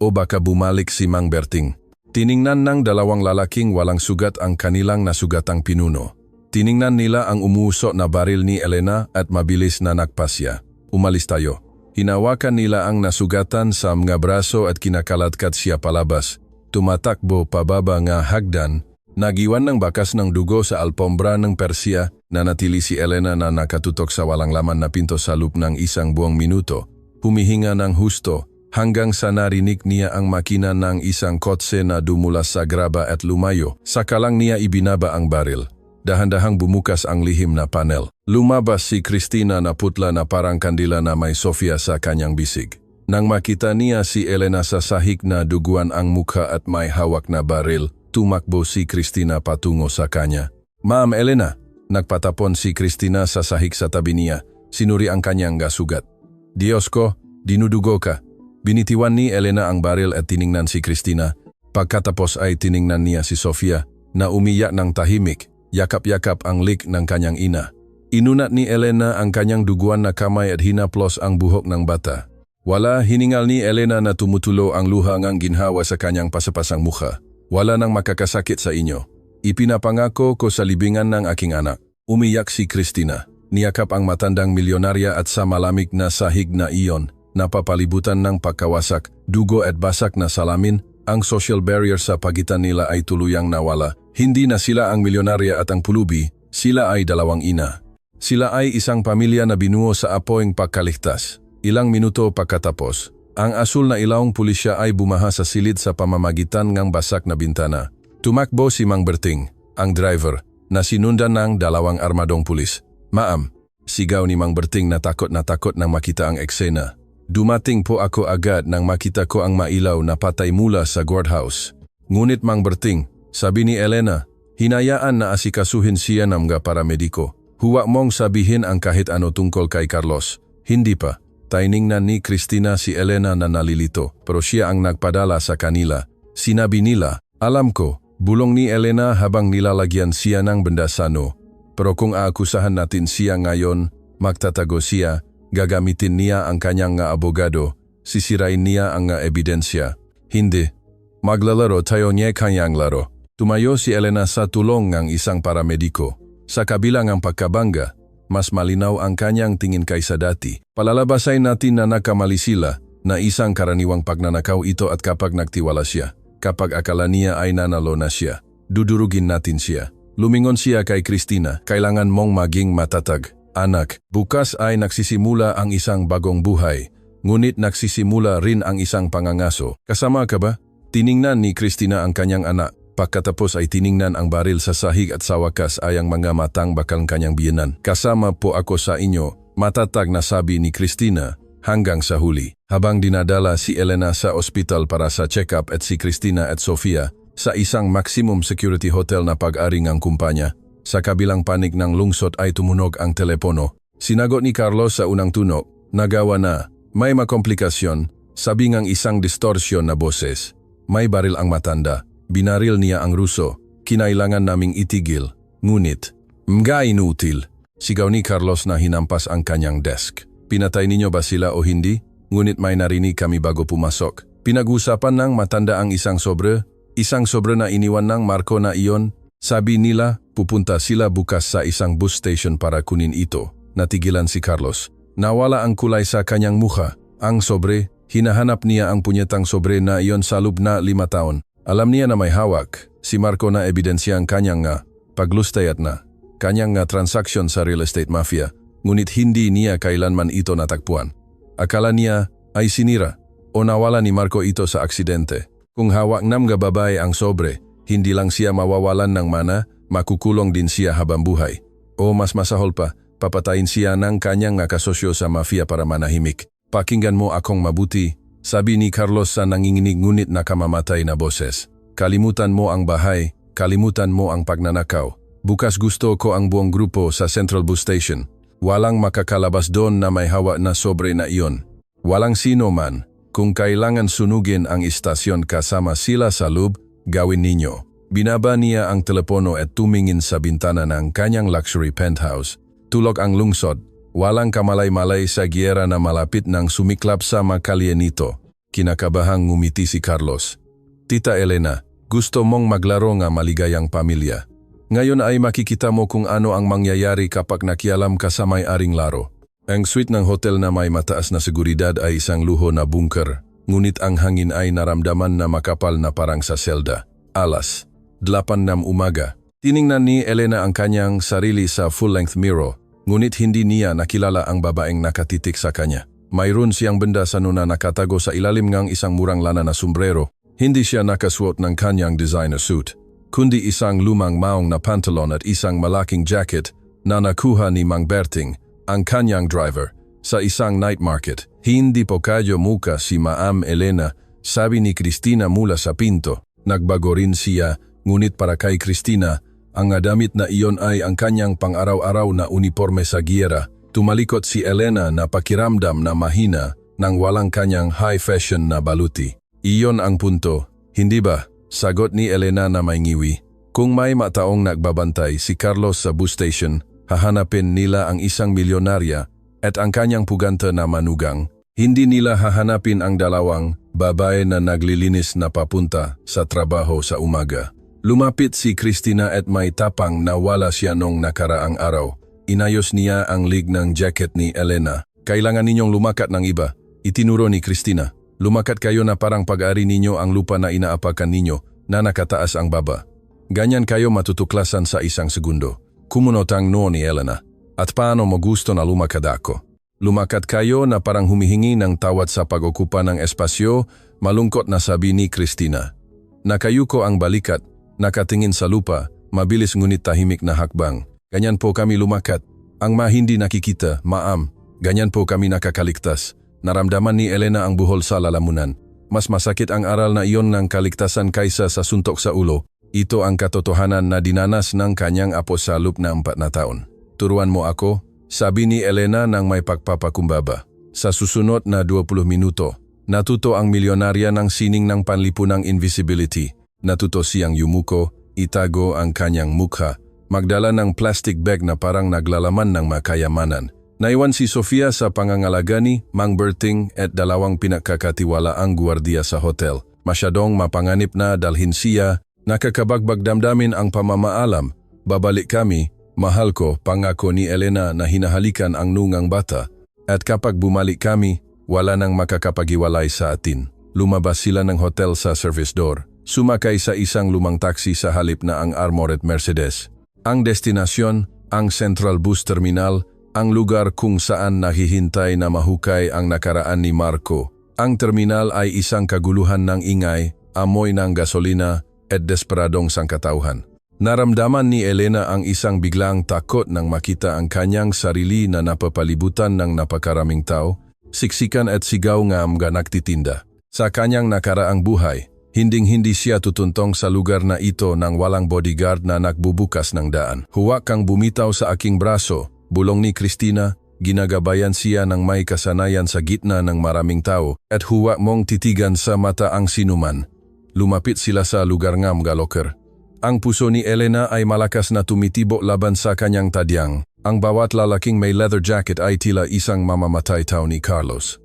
O baka bumalik si Mang Berting. Tiningnan ng 2 lalaking walang sugat ang kanilang nasugatang pinuno. Tiningnan nila ang umuusok na baril ni Elena at mabilis na nagpasya. Umalis tayo. Hinawakan nila ang nasugatan sa mga braso at kinakalatkat siya palabas. Tumatakbo pababa nga hagdan. Nagiwan ng bakas ng dugo sa alpombra ng Persia. Nanatili si Elena na nakatutok sa walang laman na pinto sa loob ng 1 buong minuto. Humihinga ng husto hanggang sa narinig niya ang makina ng isang kotse na dumulas sa graba at lumayo. Saka lang niya ibinaba ang baril. Dahan-dahang bumukas ang lihim na panel. Lumabas si Cristina na putla na parang kandila na may Sofia sa kanyang bisig. Nang makita niya si Elena sa sahig na duguan ang mukha at may hawak na baril, tumakbo si Cristina patungo sa kanya. Ma'am Elena, nagpatapon si Cristina sa sahig sa tabi niya. Sinuri ang kanyang gasugat. Diyos ko, dinudugo ka. Binitiwan ni Elena ang baril at tiningnan si Cristina. Pagkatapos ay tiningnan niya si Sofia na umiyak ng tahimik. Yakap-yakap ang lik ng kanyang ina. Inunat ni Elena ang kanyang duguan na kamay at hinaplos ang buhok ng bata. Wala hiningal ni Elena na tumutulo ang luha ngang ginhawa sa kanyang pasapasang mukha. Wala nang makakasakit sa inyo. Ipinapangako ko sa libingan ng aking anak. Umiyak si Cristina. Niyakap ang matandang milyonarya at sa malamig na sahig na iyon. napapalibutan ng pagkawasak, dugo at basak na salamin, ang social barrier sa pagitan nila ay tuluyang nawala. Hindi na sila ang milyonarya at ang pulubi, sila ay dalawang ina. Sila ay isang pamilya na binuo sa apoing pagkaligtas. Ilang minuto pagkatapos, ang asul na ilawang pulisya ay bumaha sa silid sa pamamagitan ng basak na bintana. Tumakbo si Mang Berting, ang driver, na sinundan ng dalawang armadong pulis. "Ma'am," sigaw ni Mang Berting na takot nang makita ang eksena. "Dumating po ako agad nang makita ko ang mailaw na patay mula sa guardhouse." "Ngunit Mang Berting," sabi ni Elena, "hinayaan na asikasuhin siya ng mga paramediko. Huwag mong sabihin ang kahit ano tungkol kay Carlos." "Hindi pa." Tiningnan ni Cristina si Elena na nalilito, pero siya ang nagpadala sa kanila. Sinabi nila, "Alam ko," bulong ni Elena habang nilalagyan siya ng benda sano. "Pero kung aakusahan natin siya ngayon, magtatago siya, gagamitin niya ang kanyang nga abogado, sisirain niya ang nga ebidensya." "Hindi. Maglalaro tayo niya kanyang laro." Tumayo si Elena sa tulong ng isang paramediko. Sa kabilang ang pagkabangga, mas malinaw ang kanyang tingin kaysa dati. Palalabasay natin na nakamali sila, na isang karaniwang pagnanakaw ito at kapag nagtiwala siya. Kapag akala niya ay nanalo na siya, dudurugin natin siya. Lumingon siya kay Cristina, "Kailangan mong maging matatag. Anak, bukas ay nagsisimula ang isang bagong buhay, ngunit nagsisimula rin ang isang pangangaso. Kasama ka ba?" Tiningnan ni Cristina ang kanyang anak. Pagkatapos ay tiningnan ang baril sa sahig at sa wakas ay ang mga matang bakal kanyang biyenan. "Kasama po ako sa inyo," matatag na sabi ni Cristina, hanggang sa huli. Habang dinadala si Elena sa ospital para sa check-up at si Cristina at Sofia sa isang maximum security hotel na pag-aring ang kumpanya, sa kabilang panig ng lungsod ay tumunog ang telepono. Sinagot ni Carlos sa unang tunog, "Nagawa na, may makomplikasyon," sabi ngang isang distorsyon na boses. "May baril ang matanda. Binaril niya ang Ruso. Kinailangan naming itigil. Ngunit, mga inutil," sigaw ni Carlos na hinampas ang kanyang desk. "Pinatay ninyo ba sila o hindi? Ngunit may narinig kami bago pumasok. Pinag-usapan ng matanda ang isang sobre na iniwan ng Marco na iyon. Sabi nila, pupunta sila bukas sa isang bus station para kunin ito." Natigilan si Carlos. Nawala ang kulay sa kanyang mukha. Ang sobre, hinahanap niya ang punyetang sobre na iyon sa loob na 5 taon. Alam niya na may hawak si Marco na ebidensya ang kanyang nga paglustay at na kanyang nga transaksyon sa real estate mafia, ngunit hindi niya kailanman ito natagpuan. Akala niya ay sinira o nawala ni Marco ito sa aksidente. Kung hawak ng mga babae ang sobre, hindi lang siya mawawalan ng mana, makukulong din siya habang buhay. O mas masahol pa, papatayin siya ng kanyang nga kasosyo sa mafia para manahimik. "Pakinggan mo akong mabuti," sabi ni Carlos sa nanginginig ngunit nakamamatay na boses. "Kalimutan mo ang bahay, kalimutan mo ang pagnanakaw. Bukas gusto ko ang buong grupo sa Central Bus Station. Walang makakalabas doon na may hawak na sobre na iyon. Walang sino man. Kung kailangan sunugin ang istasyon kasama sila sa loob, gawin ninyo." Binaba niya ang telepono at tumingin sa bintana ng kanyang luxury penthouse. Tulog ang lungsod. Walang kamalay-malay sa giyera na malapit ng sumiklap sa makalye nito. Kinakabahang ngumiti si Carlos. "Tita Elena, gusto mong maglaro nga maligayang pamilya. Ngayon ay makikita mo kung ano ang mangyayari kapag nakialam ka sa may-aring laro." Ang suite ng hotel na may mataas na seguridad ay isang luho na bunker, ngunit ang hangin ay naramdaman na makapal na parang sa selda. 8:08 umaga. Tiningnan ni Elena ang kanyang sarili sa full-length mirror, ngunit hindi niya nakilala ang babaeng nakatitik sa kanya. Mayroon siyang benda sa na nakatago sa ilalim ng isang murang lana na sombrero. Hindi siya nakasuot ng kanyang designer suit, kundi isang lumang maong na pantalon at isang malaking jacket na nakuha ni Mang Berting, ang kanyang driver, sa isang night market. "Hindi po kayo muka si Ma'am Elena," sabi ni Cristina mula sa pinto. Nagbago rin siya, ngunit para kay Cristina, ang damit na iyon ay ang kanyang pang-araw-araw na uniforme sa giyera. Tumalikot si Elena na pakiramdam na mahina nang walang kanyang high fashion na baluti. "Iyon ang punto, hindi ba?" sagot ni Elena na may ngiwi. Kung may mataong nagbabantay si Carlos sa bus station, hahanapin nila ang isang milyonarya at ang kanyang puganta na manugang. Hindi nila hahanapin ang dalawang babae na naglilinis na papunta sa trabaho sa umaga. Lumapit si Cristina at may tapang na wala siya nung nakaraang araw. Inayos niya ang lig ng jacket ni Elena. "Kailangan ninyong lumakat ng iba," Itinuro ni Christina. Lumakat kayo na parang pag-ari ninyo ang lupa na inaapakan ninyo na nakataas ang baba. Ganyan kayo matutuklasan sa isang segundo. Kumunotang no ni Elena. At paano mo gusto na lumakad ako? Lumakat kayo na parang humihingi ng tawad sa pag-okupa ng espasyo, malungkot na sabi ni Christina. Nakayuko ang balikat, nakatingin sa lupa, mabilis ngunit tahimik na hakbang. Ganyan po kami lumakat. Ang hindi nakikita, maam. Ganyan po kami nakakaligtas. Naramdaman ni Elena ang buhol sa lalamunan. Mas masakit ang aral na iyon ng kaligtasan kaysa sa suntok sa ulo. Ito ang katotohanan na dinanas ng kanyang apo sa loob na 4 na taon. Turuan mo ako, sabi ni Elena nang may pagpapakumbaba. Sa susunod na 20 minuto, natuto ang milyonarya ng sining ng panlipunang invisibility. Natuto siyang yumuko, itago ang kanyang mukha, magdala ng plastic bag na parang naglalaman ng makayamanan. Naiwan si Sofia sa pangangalaga ni Mang Berting at 2 pinagkakatiwalaang gwardiya sa hotel. Masyadong mapanganib na dalhin siya, nakakabagbag damdamin ang pamamaalam. Babalik kami, mahal ko, pangako ni Elena na hinahalikan ang nungang bata. At kapag bumalik kami, wala nang makakapagiwalay sa atin. Lumabas sila ng hotel sa service door. Sumakay sa isang lumang taxi sa halip na ang armored Mercedes. Ang destinasyon, ang Central Bus Terminal, ang lugar kung saan naghihintay na mahukay ang nakaraan ni Marco. Ang terminal ay isang kaguluhan ng ingay, amoy ng gasolina at desperadong sangkatauhan. Naramdaman ni Elena ang isang biglang takot nang makita ang kanyang sarili na napapalibutan ng napakaraming tao, siksikan at sigaw nga mga nagtitinda. Sa kanyang nakaraang buhay, hinding-hindi siya tutuntong sa lugar na ito nang walang bodyguard na nagbubukas ng daan. Huwag kang bumitaw sa aking braso, bulong ni Christina, ginagabayan siya ng may kasanayan sa gitna ng maraming tao at huwag mong titigan sa mata ang sinuman. Lumapit sila sa lugar ng mga locker. Ang puso ni Elena ay malakas na tumitibo laban sa kanyang tadyang. Ang bawat lalaking may leather jacket ay tila isang mamamatay tao ni Carlos.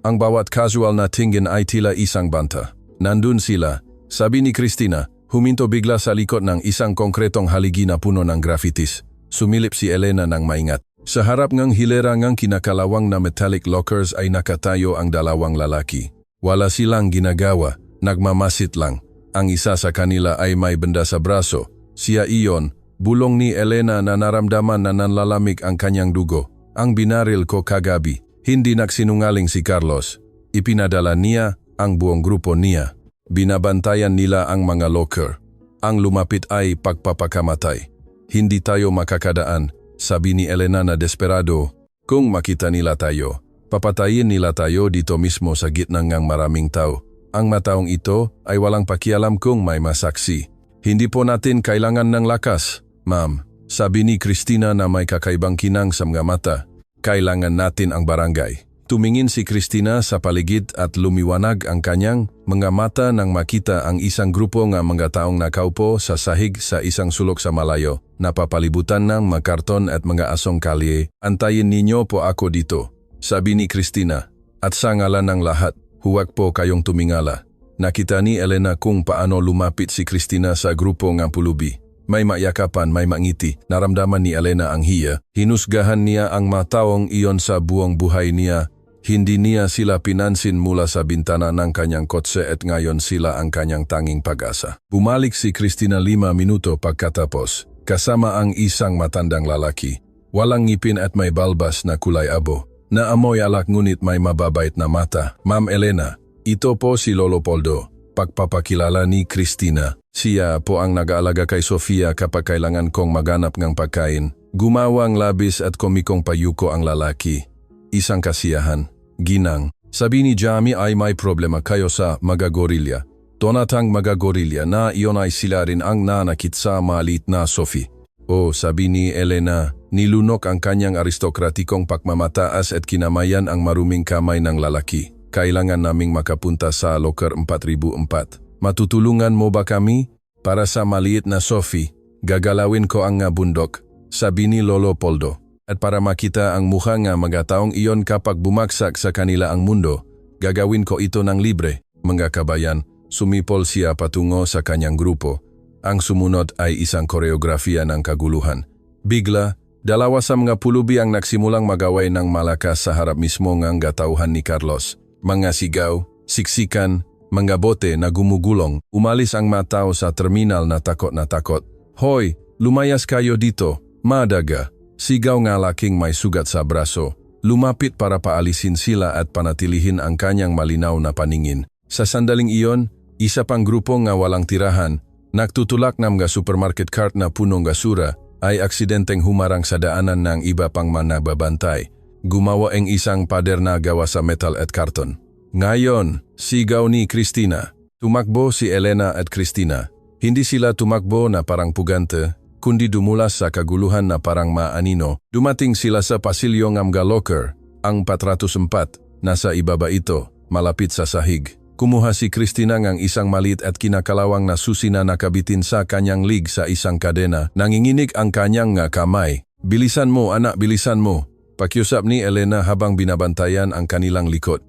Ang bawat casual na tingin ay tila isang banta. Nandun sila, sabi ni Christina, huminto bigla sa likod ng isang konkretong haligi na puno ng graffitis. Sumilip si Elena ng maingat. Sa harap ng hilera ng kinakalawang na metallic lockers ay nakatayo ang 2 lalaki. Wala silang ginagawa, nagmamasit lang. Ang isa sa kanila ay may benda sa braso. Siya iyon, bulong ni Elena na naramdaman na nanlalamig ang kanyang dugo. Ang binaril ko kagabi. Hindi nagsinungaling si Carlos. Ipinadala niya ang buong grupo niya. Binabantayan nila ang mga locker. Ang lumapit ay pagpapakamatay. Hindi tayo makakadaan, sabi ni Elena na desperado. Kung makita nila tayo, papatayin nila tayo dito mismo sa gitna ng maraming tao. Ang mataong ito ay walang pakialam kung may masaksi. Hindi po natin kailangan ng lakas, ma'am, sabi ni Christina na may kakaibang kinang sa mga mata. Kailangan natin ang barangay. Tumingin si Christina sa paligid at lumiwanag ang kanyang mga mata nang makita ang isang grupo ng mga taong nakaupo sa sahig sa isang sulok sa malayo. Napapalibutan ng mga karton at mga asong kalye. Antayin ninyo po ako dito, sabi ni Christina. At sa ngalan ng lahat, huwag po kayong tumingala. Nakita ni Elena kung paano lumapit si Christina sa grupo ng pulubi. May mayakapan, may mangiti. Naramdaman ni Elena ang hiya. Hinusgahan niya ang mataong iyon sa buong buhay niya. Hindi niya sila pinansin mula sa bintana ng kanyang kotse at ngayon sila ang kanyang tanging pag-asa. Bumalik si Christina 5 minuto pagkatapos, kasama ang isang matandang lalaki. Walang ngipin at may balbas na kulay abo. Naamoy alak ngunit may mababait na mata. Ma'am Elena, ito po si Lolo Poldo. Pagpapakilala ni Christina. Siya po ang nag-aalaga kay Sofia kapag kailangan kong maganap ng pagkain. Gumawang labis at komikong payuko ang lalaki. Isang kasiyahan. Ginang, sabi ni Jamie ay may problema kayo sa mga gorilya. Tonatang mga gorilya na iyon ay sila rin ang nanakit sa maliit na Sophie. O, sabi ni Elena, nilunok ang kanyang aristokratikong pagmamataas at kinamayan ang maruming kamay ng lalaki. Kailangan naming makapunta sa locker 4004. Matutulungan mo ba kami? Para sa maliit na Sophie, gagalawin ko ang bundok, sabi ni Lolo Poldo. At para makita ang mukha ng mga taong iyon kapag bumagsak sa kanila ang mundo, gagawin ko ito ng libre. Mga kabayan, sumipol siya patungo sa kanyang grupo. Ang sumunod ay isang koreografiya ng kaguluhan. Bigla, Dalawa sa mga pulubi ang nagsimulang magaway ng malakas sa harap mismo ng gatauhan ni Carlos. Mga sigaw, siksikan, mga bote na gumugulong. Umalis ang mga tao sa terminal na takot na takot. Hoy, lumayas kayo dito, madaga. Sigaw nga laking may sugat sa braso. Lumapit para paalisin sila at panatilihin ang kanyang malinaw na paningin. Sa sandaling iyon, isa pang grupo nga walang tirahan, nagtutulak ng mga supermarket cart na punong gasura, ay aksidenteng humarang sa daanan ng iba pang manababantay. Gumawa ang isang pader na gawa sa metal at karton. Ngayon, sigaw ni Christina. Tumakbo si Elena at Christina. Hindi sila tumakbo na parang pugante, kundi dumulas sa kaguluhan na parang maanino. Dumating sila sa pasilyo ng mga locker, ang 404, nasa ibaba ito, malapit sa sahig. Kumuha si Christina ng isang maliit at kinakalawang na susi na nakabitin sa kanyang lig sa isang kadena. Nanginginig ang kanyang kamay. Bilisan mo anak, bilisan mo. Pakiusap ni Elena habang binabantayan ang kanilang likod.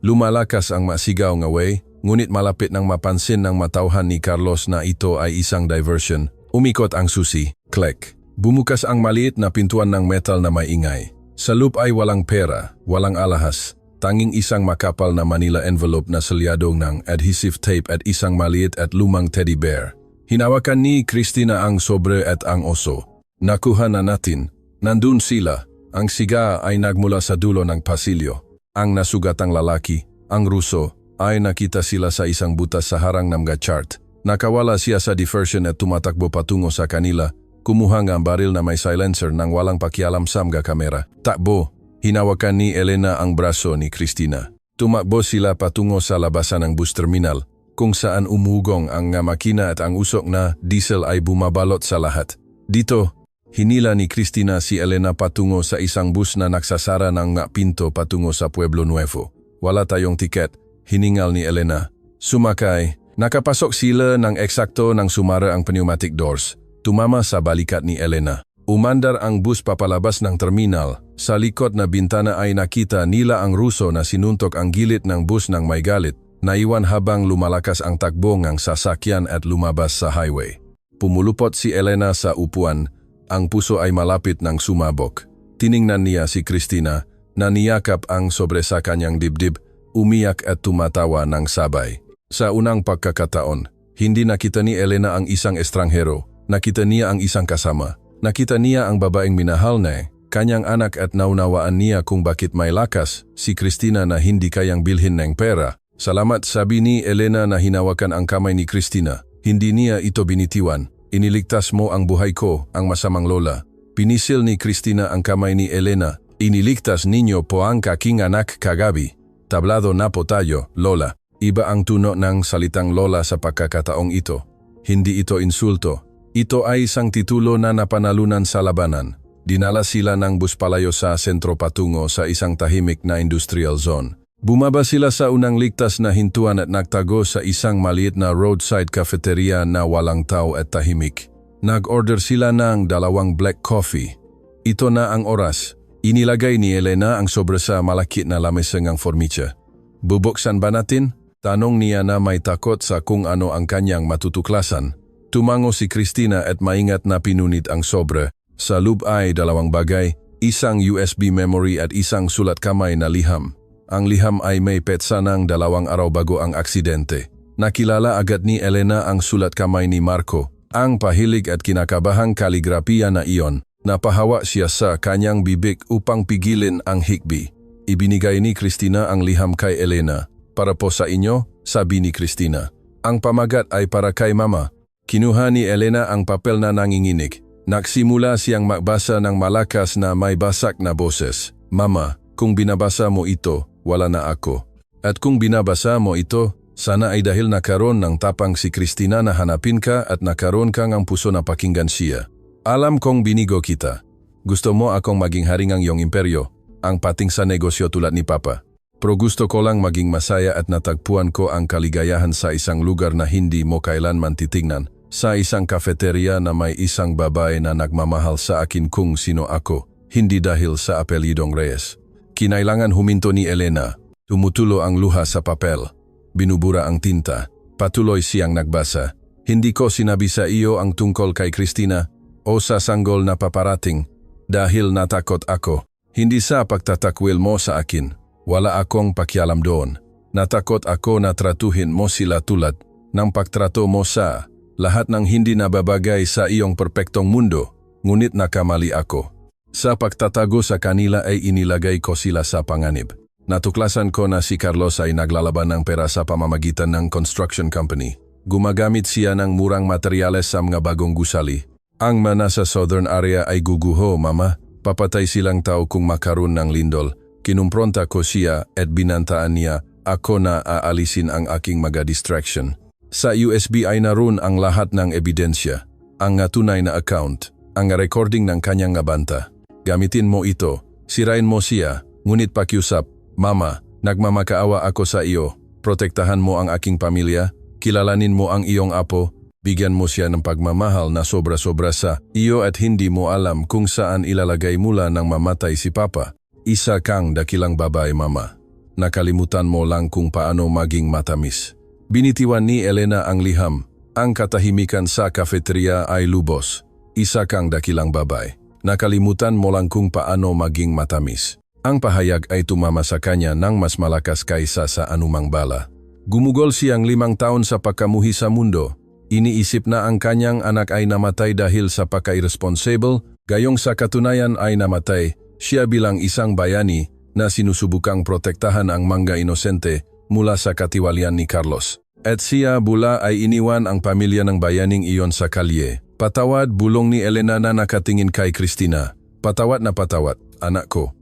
Lumalakas ang masigaw nga way, ngunit malapit nang mapansin ng matauhan ni Carlos na ito ay isang diversion. Umikot ang susi. Click. Bumukas ang maliit na pintuan ng metal na may ingay. Sa loob ay walang pera, walang alahas. Tanging isang makapal na Manila envelope na selyado ng adhesive tape at isang maliit at lumang teddy bear. Hinawakan ni Christina ang sobre at ang oso. Nakuha na natin. Nandun sila. Ang siga ay nagmula sa dulo ng pasilyo. Ang nasugatang lalaki, ang Ruso, ay nakita sila sa isang butas sa harang ng mga chart. Nakawala siya sa diversion at tumatakbo patungo sa kanila. Kumuha ng baril na may silencer nang walang pakialam sa mga kamera. Takbo. Hinawakan ni Elena ang braso ni Christina. Tumakbo sila patungo sa labasan ng bus terminal, kung saan umugong ang makina at ang usok na diesel ay bumabalot sa lahat. Dito, hinila ni Christina si Elena patungo sa isang bus na nagsasara ng pinto patungo sa Pueblo Nuevo. Wala tayong tiket, hiningal ni Elena. Sumakay. Nakapasok sila ng eksakto nang sumara ang pneumatic doors. Tumama sa balikat ni Elena. Umandar ang bus papalabas ng terminal. Sa likod na bintana ay nakita nila ang Ruso na sinuntok ang gilid ng bus ng may galit, naiwan habang lumalakas ang takbo ng sasakyan at lumabas sa highway. Pumulupot si Elena sa upuan, ang puso ay malapit ng sumabog. Tiningnan niya si Christina, na niyakap ang sobre sa kanyang dibdib, umiyak at tumatawa ng sabay. Sa unang pagkakataon, hindi nakita ni Elena ang isang estranghero, nakita niya ang isang kasama. Nakita niya ang babaeng minahal na, kanyang anak at naunawaan niya kung bakit may lakas, si Christina na hindi kayang bilhin ng pera. Salamat, sabi ni Elena na hinawakan ang kamay ni Christina. Hindi niya ito binitiwan. Iniligtas mo ang buhay ko, ang masamang lola. Pinisil ni Christina ang kamay ni Elena. Iniligtas ninyo po ang kaking anak kagabi. Tablado na po tayo, lola. Iba ang tuno ng salitang lola sa pagkakataong ito. Hindi ito insulto. Ito ay isang titulo na napanalunan sa labanan. Dinala sila ng bus palayo sa sentro patungo sa isang tahimik na industrial zone. Bumaba sila sa unang ligtas na hintuan at nagtago sa isang maliit na roadside cafeteria na walang tao at tahimik. Nag-order sila ng 2 black coffee. Ito na ang oras. Inilagay ni Elena ang sobre sa malakit na lamesengang formicha. Bubuksan ba natin? Tanong niya na may takot sa kung ano ang kanyang matutuklasan. Tumango si Christina at maingat na pinunit ang sobre. Sa loob ay 2 bagay, isang USB memory at isang sulat kamay na liham. Ang liham ay may petsa ng 2 araw bago ang aksidente. Nakilala agad ni Elena ang sulat kamay ni Marco, ang pahilig at kinakabahang kaligrapiya na iyon. Napahawa siya sa kanyang bibig upang pigilin ang hikbi. Ibinigay ni Christina ang liham kay Elena. Para po sa inyo, sabi ni Christina. Ang pamagat ay para kay Mama. Kinuha ni Elena ang papel na nanginginig. Nagsimula siyang magbasa ng malakas na may basak na boses. Mama, kung binabasa mo ito, wala na ako. At kung binabasa mo ito, sana ay dahil nakaroon ng tapang si Christina na hanapin ka at nakaroon kang ang puso na pakinggan siya. Alam kong binigo kita. Gusto mo akong maging haringang iyong imperyo, ang pating sa negosyo tulad ni Papa. Pero gusto ko lang maging masaya at natagpuan ko ang kaligayahan sa isang lugar na hindi mo kailanman titingnan. Sa isang kafeterya na may isang babae na nagmamahal sa akin kung sino ako, hindi dahil sa apelyidong Reyes. Kinailangan huminto ni Elena. Tumutulo ang luha sa papel. Binubura ang tinta. Patuloy siyang nagbasa. Hindi ko sinabi sa iyo ang tungkol kay Christina o sa sanggol na paparating. dahil natakot ako. Hindi sa pagtatakwil mo sa akin. Wala akong pakialam doon. Natakot ako na tratuhin mo sila tulad ng pagtrato mo sa lahat ng hindi nababagay sa iyong perpektong mundo, ngunit nakamali ako. Sa pagtatago sa kanila ay inilagay ko sila sa panganib. Natuklasan ko na si Carlos ay naglalaban ng pera sa pamamagitan ng construction company. Gumagamit siya ng murang materyales sa mga bagong gusali. Ang mana sa southern area ay guguho, mama. Papatay silang tao kung makaroon ng lindol. Kinumpronta ko siya at binantaan niya ako na aalisin ang aking mga distraction. Sa USB ay naroon ang lahat ng ebidensya, ang tunay na account, ang recording ng kanyang banta. Gamitin mo ito, sirain mo siya, ngunit pakiusap, mama, nagmamakaawa ako sa iyo, protektahan mo ang aking pamilya, kilalanin mo ang iyong apo, bigyan mo siya ng pagmamahal na sobra-sobra sa iyo at hindi mo alam kung saan ilalagay mula nang mamatay si Papa. Isa kang dakilang babae, mama. Nakalimutan mo lang kung paano maging matamis. Binitiwan ni Elena ang liham. Ang katahimikan sa kafeteria ay lubos. Isa kang dakilang babae. Nakalimutan mo lang kung paano maging matamis. Ang pahayag ay tumama sa kanya ng mas malakas kaysa sa anumang bala. Gumugol siyang 5 taon sa pagkamuhi sa mundo. Iniisip na ang kanyang anak ay namatay dahil sa pagka-irresponsible, gayong sa katunayan ay namatay siya bilang isang bayani na sinusubukang protektahan ang mga inosente mula sa katiwalian ni Carlos. At siya bula ay iniwan ang pamilya ng bayaning iyon sa kalye. Patawad, bulong ni Elena na nakatingin kay Cristina. Patawad na patawad, anak ko.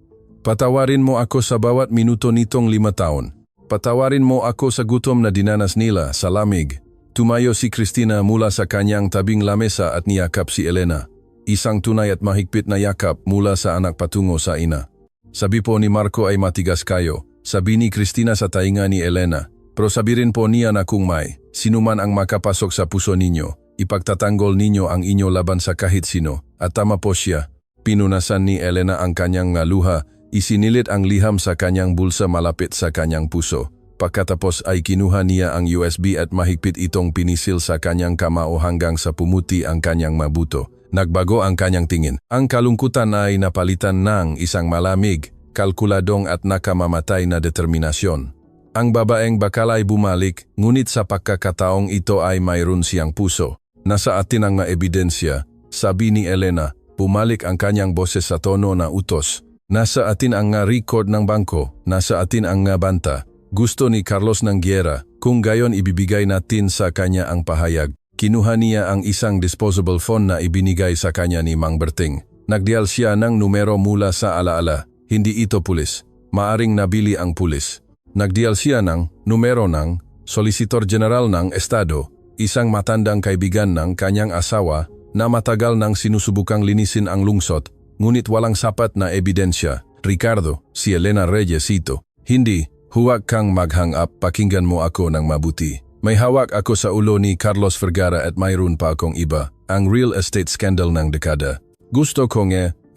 Patawarin mo ako sa bawat minuto nitong 5 taon. Patawarin mo ako sa gutom na dinanas nila sa lamig. Tumayo si Cristina mula sa kanyang tabing lamesa at niyakap si Elena. Isang tunay at mahigpit na yakap mula sa anak patungo sa ina. Sabi po ni Marco ay matigas kayo. Sabi ni Cristina sa tainga ni Elena. Pero sabihin po niya na kung may sinuman ang makapasok sa puso ninyo, ipagtatanggol ninyo ang inyo laban sa kahit sino. At tama po siya. Pinunasan ni Elena ang kanyang luha, isinilit ang liham sa kanyang bulsa malapit sa kanyang puso. Pagkatapos ay kinuha niya ang USB at mahigpit itong pinisil sa kanyang kamao hanggang sa pumuti ang kanyang mabuto. Nagbago ang kanyang tingin. Ang kalungkutan ay napalitan ng isang malamig, kalkuladong at nakamamatay na determinasyon. Ang babaeng bakal ay bumalik, ngunit sa pagkakataong ito ay mayroon siyang puso. Nasa atin ang ebidensya, sabi ni Elena, bumalik ang kanyang boses sa tono na utos. Nasa atin ang record ng bangko, nasa atin ang banta. Gusto ni Carlos ng gyera, kung gayon ibibigay natin sa kanya ang pahayag. Kinuha niya ang isang disposable phone na ibinigay sa kanya ni Mang Berting. Nagdial siya ng numero mula sa alaala. Hindi ito pulis. Maaring nabili ang pulis. Nagdial siya ng numero ng Solicitor General ng Estado, isang matandang kaibigan ng kanyang asawa na matagal nang sinusubukang linisin ang lungsod, ngunit walang sapat na ebidensya. Ricardo, si Elena Reyes ito. Hindi, huwag kang mag-hang up, pakinggan mo ako ng mabuti. May hawak ako sa ulo ni Carlos Vergara at mayroon pa akong iba, ang real estate scandal ng dekada. Gusto ko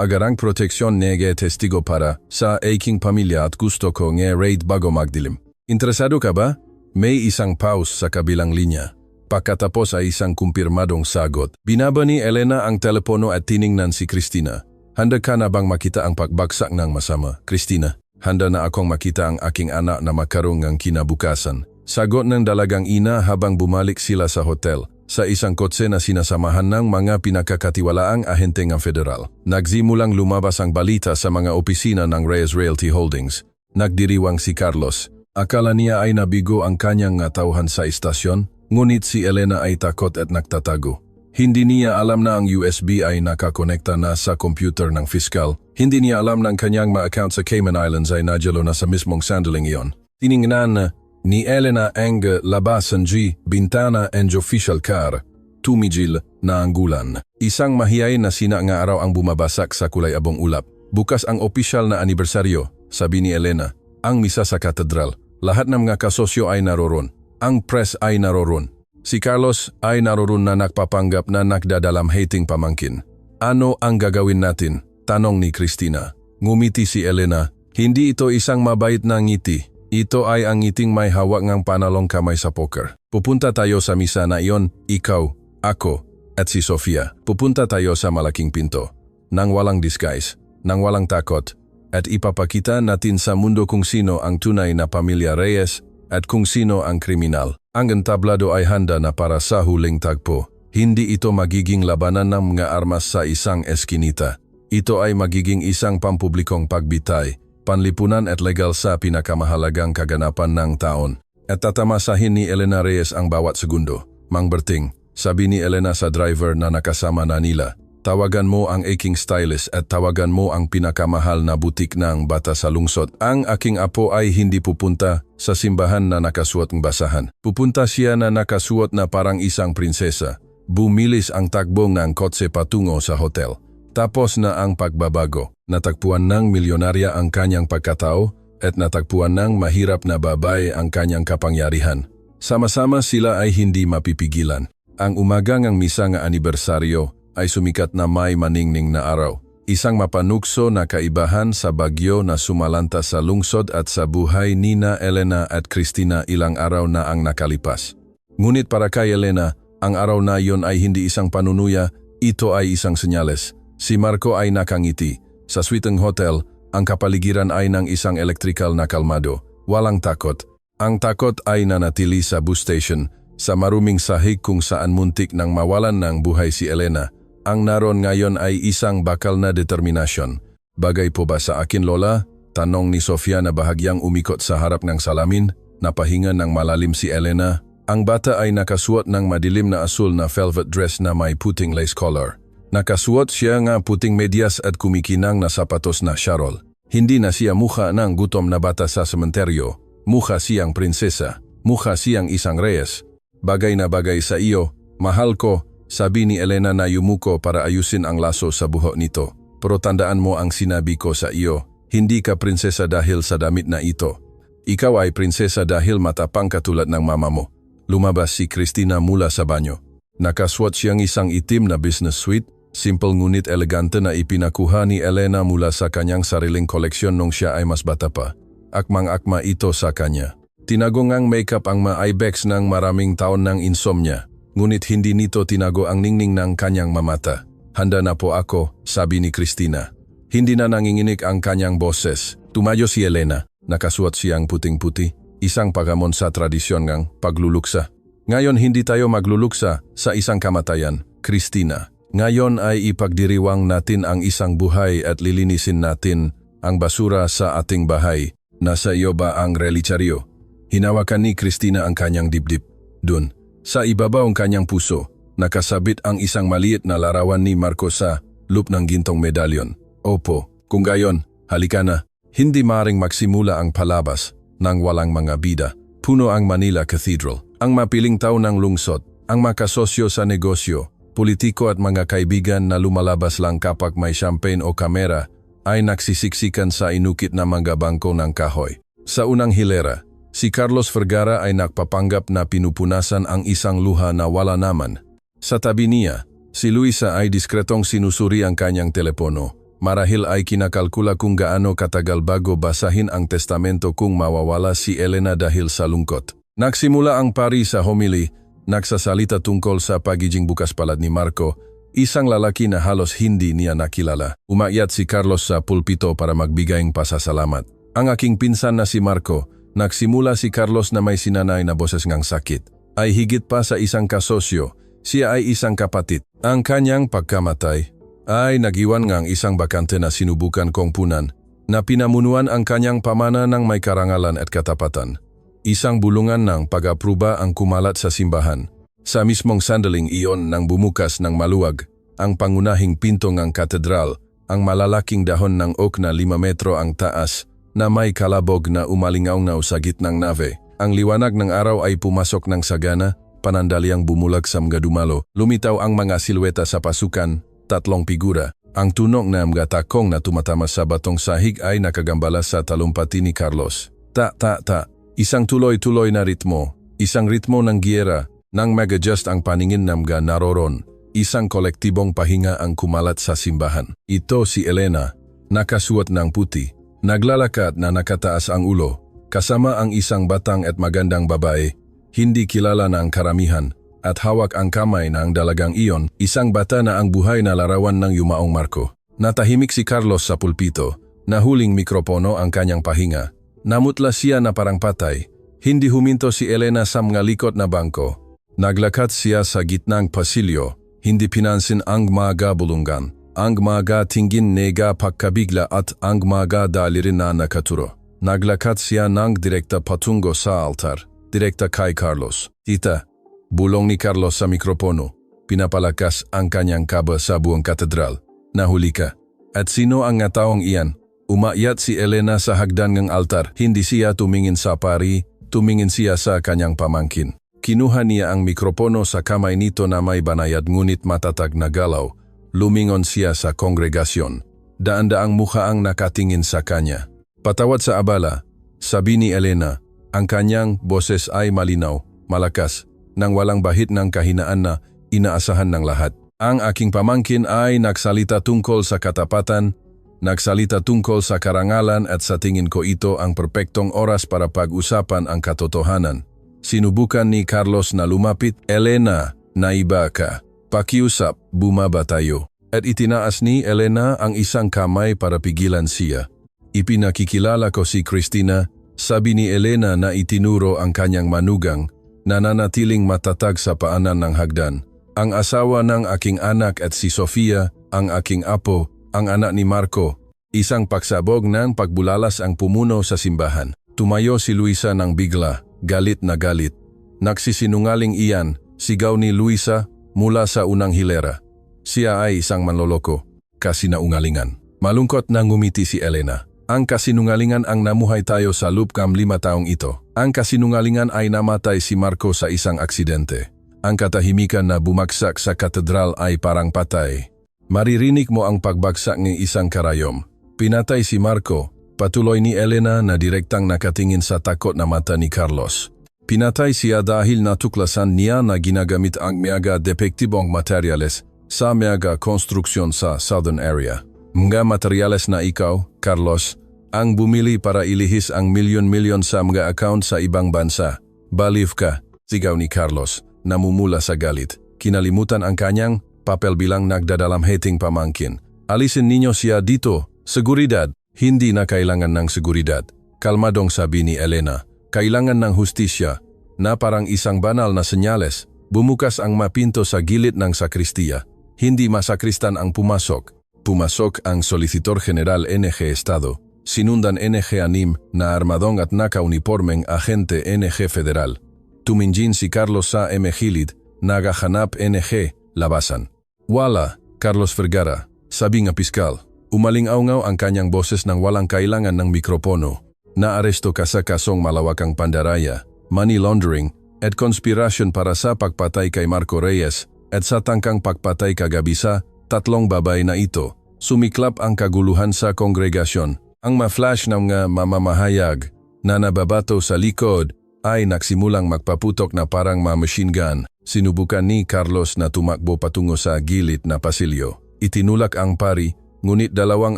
agarang proteksyon testigo para sa aking pamilya at gusto ko raid bago magdilim. Interesado ka ba? May isang pause sa kabilang linya. Pagkatapos ay isang kumpirmadong sagot. Binaba ni Elena ang telepono at tiningnan si Cristina. Handa ka na bang makita ang pagbagsak ng masama, Cristina? Handa na akong makita ang aking anak na makaroon ng kinabukasan. Sagot ng dalagang ina habang bumalik sila sa hotel, sa isang kotse na sinasamahan ng mga pinakakatiwalaang ahente ng federal. Nagsimulang lumabas ang balita sa mga opisina ng Reyes Realty Holdings. Nagdiriwang si Carlos. Akala niya ay nabigo ang kanyang tauhan sa istasyon, ngunit si Elena ay takot at nagtatago. Hindi niya alam na ang USB ay nakakonekta na sa computer ng fiskal. Hindi niya alam na ang kanyang mga account sa Cayman Islands ay nadyalo na sa mismong sandaling iyon. Tiningnan ni Elena ang labasan bintana and official car, tumigil na ang gulan. Isang mahiyay na sina nga araw ang bumabasak sa kulay abong ulap. Bukas ang opisyal na anibersaryo, sabi ni Elena. Ang misa sa katedral. Lahat ng mga kasosyo ay naroon. Ang press ay naroon. Si Carlos ay naroon na nagpapanggap na nagdadalam hating pamangkin. Ano ang gagawin natin? Tanong ni Cristina. Ngumiti si Elena. Hindi ito isang mabait na ngiti. Ito ay ang ngiting may hawak ng panalong kamay sa poker. Pupunta tayo sa misa na iyon, ikaw, ako, at si Sofia. Pupunta tayo sa malaking pinto. nang walang disguise, nang walang takot, at ipapakita natin sa mundo kung sino ang tunay na pamilya Reyes at kung sino ang kriminal. Ang entablado ay handa na para sa huling tagpo. Hindi ito magiging labanan ng mga armas sa isang eskinita. Ito ay magiging isang pampublikong pagbitay, panlipunan at legal sa pinakamahalagang kaganapan ng taon. At tatamasahin ni Elena Reyes ang bawat segundo. Mang Berting, sabi ni Elena sa driver na nakasama na nila, tawagan mo ang aking stylist at tawagan mo ang pinakamahal na butik ng bata sa lungsod. Ang aking apo ay hindi pupunta sa simbahan na nakasuot ng basahan. Pupunta siya na nakasuot na parang isang prinsesa. Bumilis ang takbong ng kotse patungo sa hotel. Tapos na ang pagbabago. Natagpuan ng milyonarya ang kanyang pagkatao at natagpuan ng mahirap na babae ang kanyang kapangyarihan. Sama-sama sila ay hindi mapipigilan. Ang umaga ng misa nga anibersaryo ay sumikat na may maningning na araw. Isang mapanukso na kaibahan sa bagyo na sumalanta sa lungsod at sa buhay nina Elena at Cristina ilang araw na ang nakalipas. Ngunit para kay Elena, ang araw na iyon ay hindi isang panunuya, ito ay isang senyales. Si Marco ay nakangiti. Sa suite ng hotel, ang kapaligiran ay ng isang electrical na kalmado. Walang takot. Ang takot ay nanatili sa bus station, sa maruming sahig kung saan muntik nang mawalan ng buhay si Elena. Ang naroon ngayon ay isang bakal na determinasyon. Bagay po ba sa akin, Lola? Tanong ni Sofia na bahagyang umikot sa harap ng salamin. Napahinga ng malalim si Elena. Ang bata ay nakasuot ng madilim na asul na velvet dress na may puting lace collar. Nakasuot siya nga puting medyas at kumikinang na sapatos na Charol. Hindi na siya mukha ng gutom na bata sa sementeryo. Mukha siyang prinsesa. Mukha siyang isang Reyes. Bagay na bagay sa iyo, mahal ko, sabi ni Elena na yumuko para ayusin ang laso sa buhok nito. Pero tandaan mo ang sinabi ko sa iyo, hindi ka prinsesa dahil sa damit na ito. Ikaw ay prinsesa dahil matapang katulad ng mama mo. Lumabas si Cristina mula sa banyo. Nakasuot siyang isang itim na business suite, simple ngunit elegante na ipinakuha ni Elena mula sa kanyang sariling koleksyon nung siya ay mas bata pa. Akmang-akma ito sa kanya. Tinago ngang makeup ang ma-ibex ng maraming taon ng insomnia, ngunit hindi nito tinago ang ningning ng kanyang mamata. Handa na po ako, sabi ni Cristina. Hindi na nanginginig ang kanyang boses. Tumayo si Elena. Nakasuot siyang puting-puti. Isang pagamon sa tradisyon ng pagluluksa. Ngayon hindi tayo magluluksa sa isang kamatayan, Cristina. Ngayon ay ipagdiriwang natin ang isang buhay at lilinisin natin ang basura sa ating bahay. Nasa iyo ba ang relisyaryo? Hinawakan ni Cristina ang kanyang dibdib. Dun, sa ibabaw ng kanyang puso, nakasabit ang isang maliit na larawan ni Marco sa loop ng gintong medalyon. Opo, kung gayon, halika na. Hindi maring magsimula ang palabas nang walang mga bida. Puno ang Manila Cathedral. Ang mapiling tao ng lungsod, ang makasosyo sa negosyo, politiko at mga kaibigan na lumalabas lang kapag may champagne o kamera ay nagsisiksikan sa inukit na mga bangko ng kahoy. Sa unang hilera, si Carlos Vergara ay nagpapanggap na pinupunasan ang isang luha na wala naman. Sa tabi niya, si Luisa ay diskretong sinusuri ang kanyang telepono. Marahil ay kinakalkula kung gaano katagal bago basahin ang testamento kung mawawala si Elena dahil sa lungkot. Nagsimula ang pari sa homily, nagsasalita tungkol sa pagiging bukas palad ni Marco, isang lalaki na halos hindi niya nakilala. Umakyat si Carlos sa pulpito para magbigay ng pasasalamat. Ang aking pinsan na si Marco, nagsimula si Carlos na may sinanay na boses ngang sakit. Ay higit pa sa isang kasosyo, siya ay isang kapatid. Ang kanyang pagkamatay ay nagiwan ngang isang bakante na sinubukan kong punan na pinamunuan ang kanyang pamana ng may karangalan at katapatan. Isang bulungan ng pag-apruba ang kumalat sa simbahan. Sa mismong sandaling iyon nang bumukas ng maluwag, ang pangunahing pinto ng katedral, ang malalaking dahon ng oak na 5 metro ang taas na may kalabog na umalingaw sa gitnang nave. Ang liwanag ng araw ay pumasok ng sagana, panandaliang bumulag sa mga dumalo. Lumitaw ang mga silweta sa pasukan, 3 figura. Ang tunog na mga takong na tumatama sa batong sahig ay nakagambala sa talumpati ni Carlos. Ta-ta-ta, isang tuloy-tuloy na ritmo, isang ritmo ng giyera, nang mag-adjust ang paningin ng mga naroron. Isang kolektibong pahinga ang kumalat sa simbahan. Ito si Elena, nakasuot ng puti, naglalakad na nakataas ang ulo, kasama ang isang batang at magandang babae, hindi kilala na ang karamihan, at hawak ang kamay ng dalagang iyon, isang bata na ang buhay na larawan ng yumaong Marco. Natahimik si Carlos sa pulpito. Nahuling mikropono ang kanyang pahinga. Namutla siya na parang patay. Hindi huminto si Elena sa mga likod na bangko. Naglakad siya sa gitnang pasilyo. Hindi pinansin ang mga bulungan, ang mga tingin nega pagkabigla at ang mga dalirin na nakaturo. Naglakad siya ng direkta patungo sa altar, direkta kay Carlos. Tita, bulong ni Carlos sa mikropono. Pinapalakas ang kanyang kaba sa buong katedral. Nahuli ka. At sino ang nga taong iyan? Umakyat si Elena sa hagdan ng altar. Hindi siya tumingin sa pari, tumingin siya sa kanyang pamangkin. Kinuha niya ang mikropono sa kamay nito na may banayad ngunit matatag na galaw. Lumingon siya sa kongregasyon. Daan-daang mukha ang nakatingin sa kanya. Patawad sa abala, sabi ni Elena. Ang kanyang boses ay malinaw, malakas, nang walang bahid ng kahinaan na inaasahan ng lahat. Ang aking pamangkin ay nagsalita tungkol sa katapatan, nagsalita tungkol sa karangalan at sa tingin ko ito ang perpektong oras para pag-usapan ang katotohanan. Sinubukan ni Carlos na lumapit. Elena, naiba ka. Pakiusap, bumaba tayo. At itinaas ni Elena ang isang kamay para pigilan siya. Ipinakikilala ko si Cristina, sabi ni Elena na itinuro ang kanyang manugang, nananatiling matatag sa paanan ng hagdan. Ang asawa ng aking anak at si Sofia, ang aking apo, ang anak ni Marco. Isang pagsabog ng pagbulalas ang pumuno sa simbahan. Tumayo si Luisa ng bigla, galit na galit. Nagsisinungaling iyan, sigaw ni Luisa mula sa unang hilera. Siya ay isang manloloko, kasinungalingan. Malungkot na ngumiti si Elena. Ang kasinungalingan ang namuhay tayo sa lupkam 5 taong ito. Ang kasinungalingan ay namatay si Marco sa isang aksidente. Ang katahimikan na bumagsak sa katedral ay parang patay. Maririnig mo ang pagbagsak ng isang karayom. Pinatay si Marco, patuloy ni Elena na direktang nakatingin sa takot na mata ni Carlos. Pinatay siya dahil natuklasan niya na ginagamit ang mga depektibong materyales sa mga konstruksyon sa Southern Area. Mga materyales na ikaw, Carlos, ang bumili para ilihis ang milyon-milyon sa mga account sa ibang bansa. Baliw ka, sigaw ni Carlos, namumula sa galit. Kinalimutan ang kanyang papel bilang nagdadalamhating pamangkin. Alisin ninyo siya dito, seguridad. Hindi na kailangan ng seguridad. Kalmadong sabi ni Elena. Kailangan ng hustisya, na parang isang banal na senyales. Bumukas ang mapinto sa gilid ng sakristiya. Hindi masakristan ang pumasok. Pumasok ang Solicitor General NG Estado. Sinundan NG Anim na armadong at naka-unipormeng ahente NG Federal. Tuminjin si Carlos sa gilid, nagahanap NG, labasan. Wala, Carlos Vergara, sabi nga piskal. Umalingaw-ngaw ang kanyang boses ng walang kailangan ng mikropono. Naaresto ka sa kasong malawakang pandaraya, money laundering, at konspirasyon para sa pagpatay kay Marco Reyes at sa tangkang pagpatay kagabi sa 3 babay na ito. Sumiklap ang kaguluhan sa kongregasyon. Ang ma-flash ng mga mamamahayag na nababato sa likod ay nagsimulang magpaputok na parang machine gun. Sinubukan ni Carlos na tumakbo patungo sa gilid na pasilyo. Itinulak ang pari, ngunit 2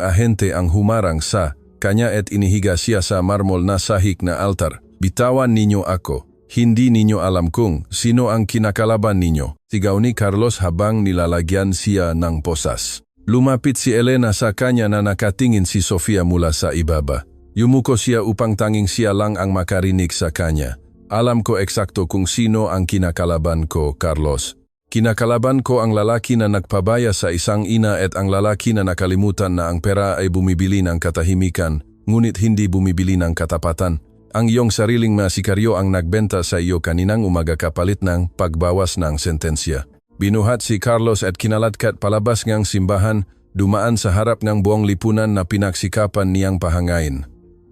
ahente ang humarang sa kanya at inihiga siya sa marmol na sahig na altar. Bitawan ninyo ako. Hindi ninyo alam kung sino ang kinakalaban ninyo. Sigaw ni Carlos habang nilalagyan siya ng posas. Lumapit si Elena sa kanya na nakatingin si Sofia mula sa ibaba. Yumuko siya upang tanging siya lang ang makarinig sa kanya. Alam ko eksakto kung sino ang kinakalaban ko, Carlos. Kinakalaban ko ang lalaki na nagpabaya sa isang ina at ang lalaki na nakalimutan na ang pera ay bumibili ng katahimikan, ngunit hindi bumibili ng katapatan. Ang iyong sariling masikaryo ang nagbenta sa iyo kaninang umaga kapalit ng pagbawas ng sentensya. Binuhat si Carlos at kinalatkat palabas ngang simbahan, dumaan sa harap ng buong lipunan na pinagsikapan niyang pahangain.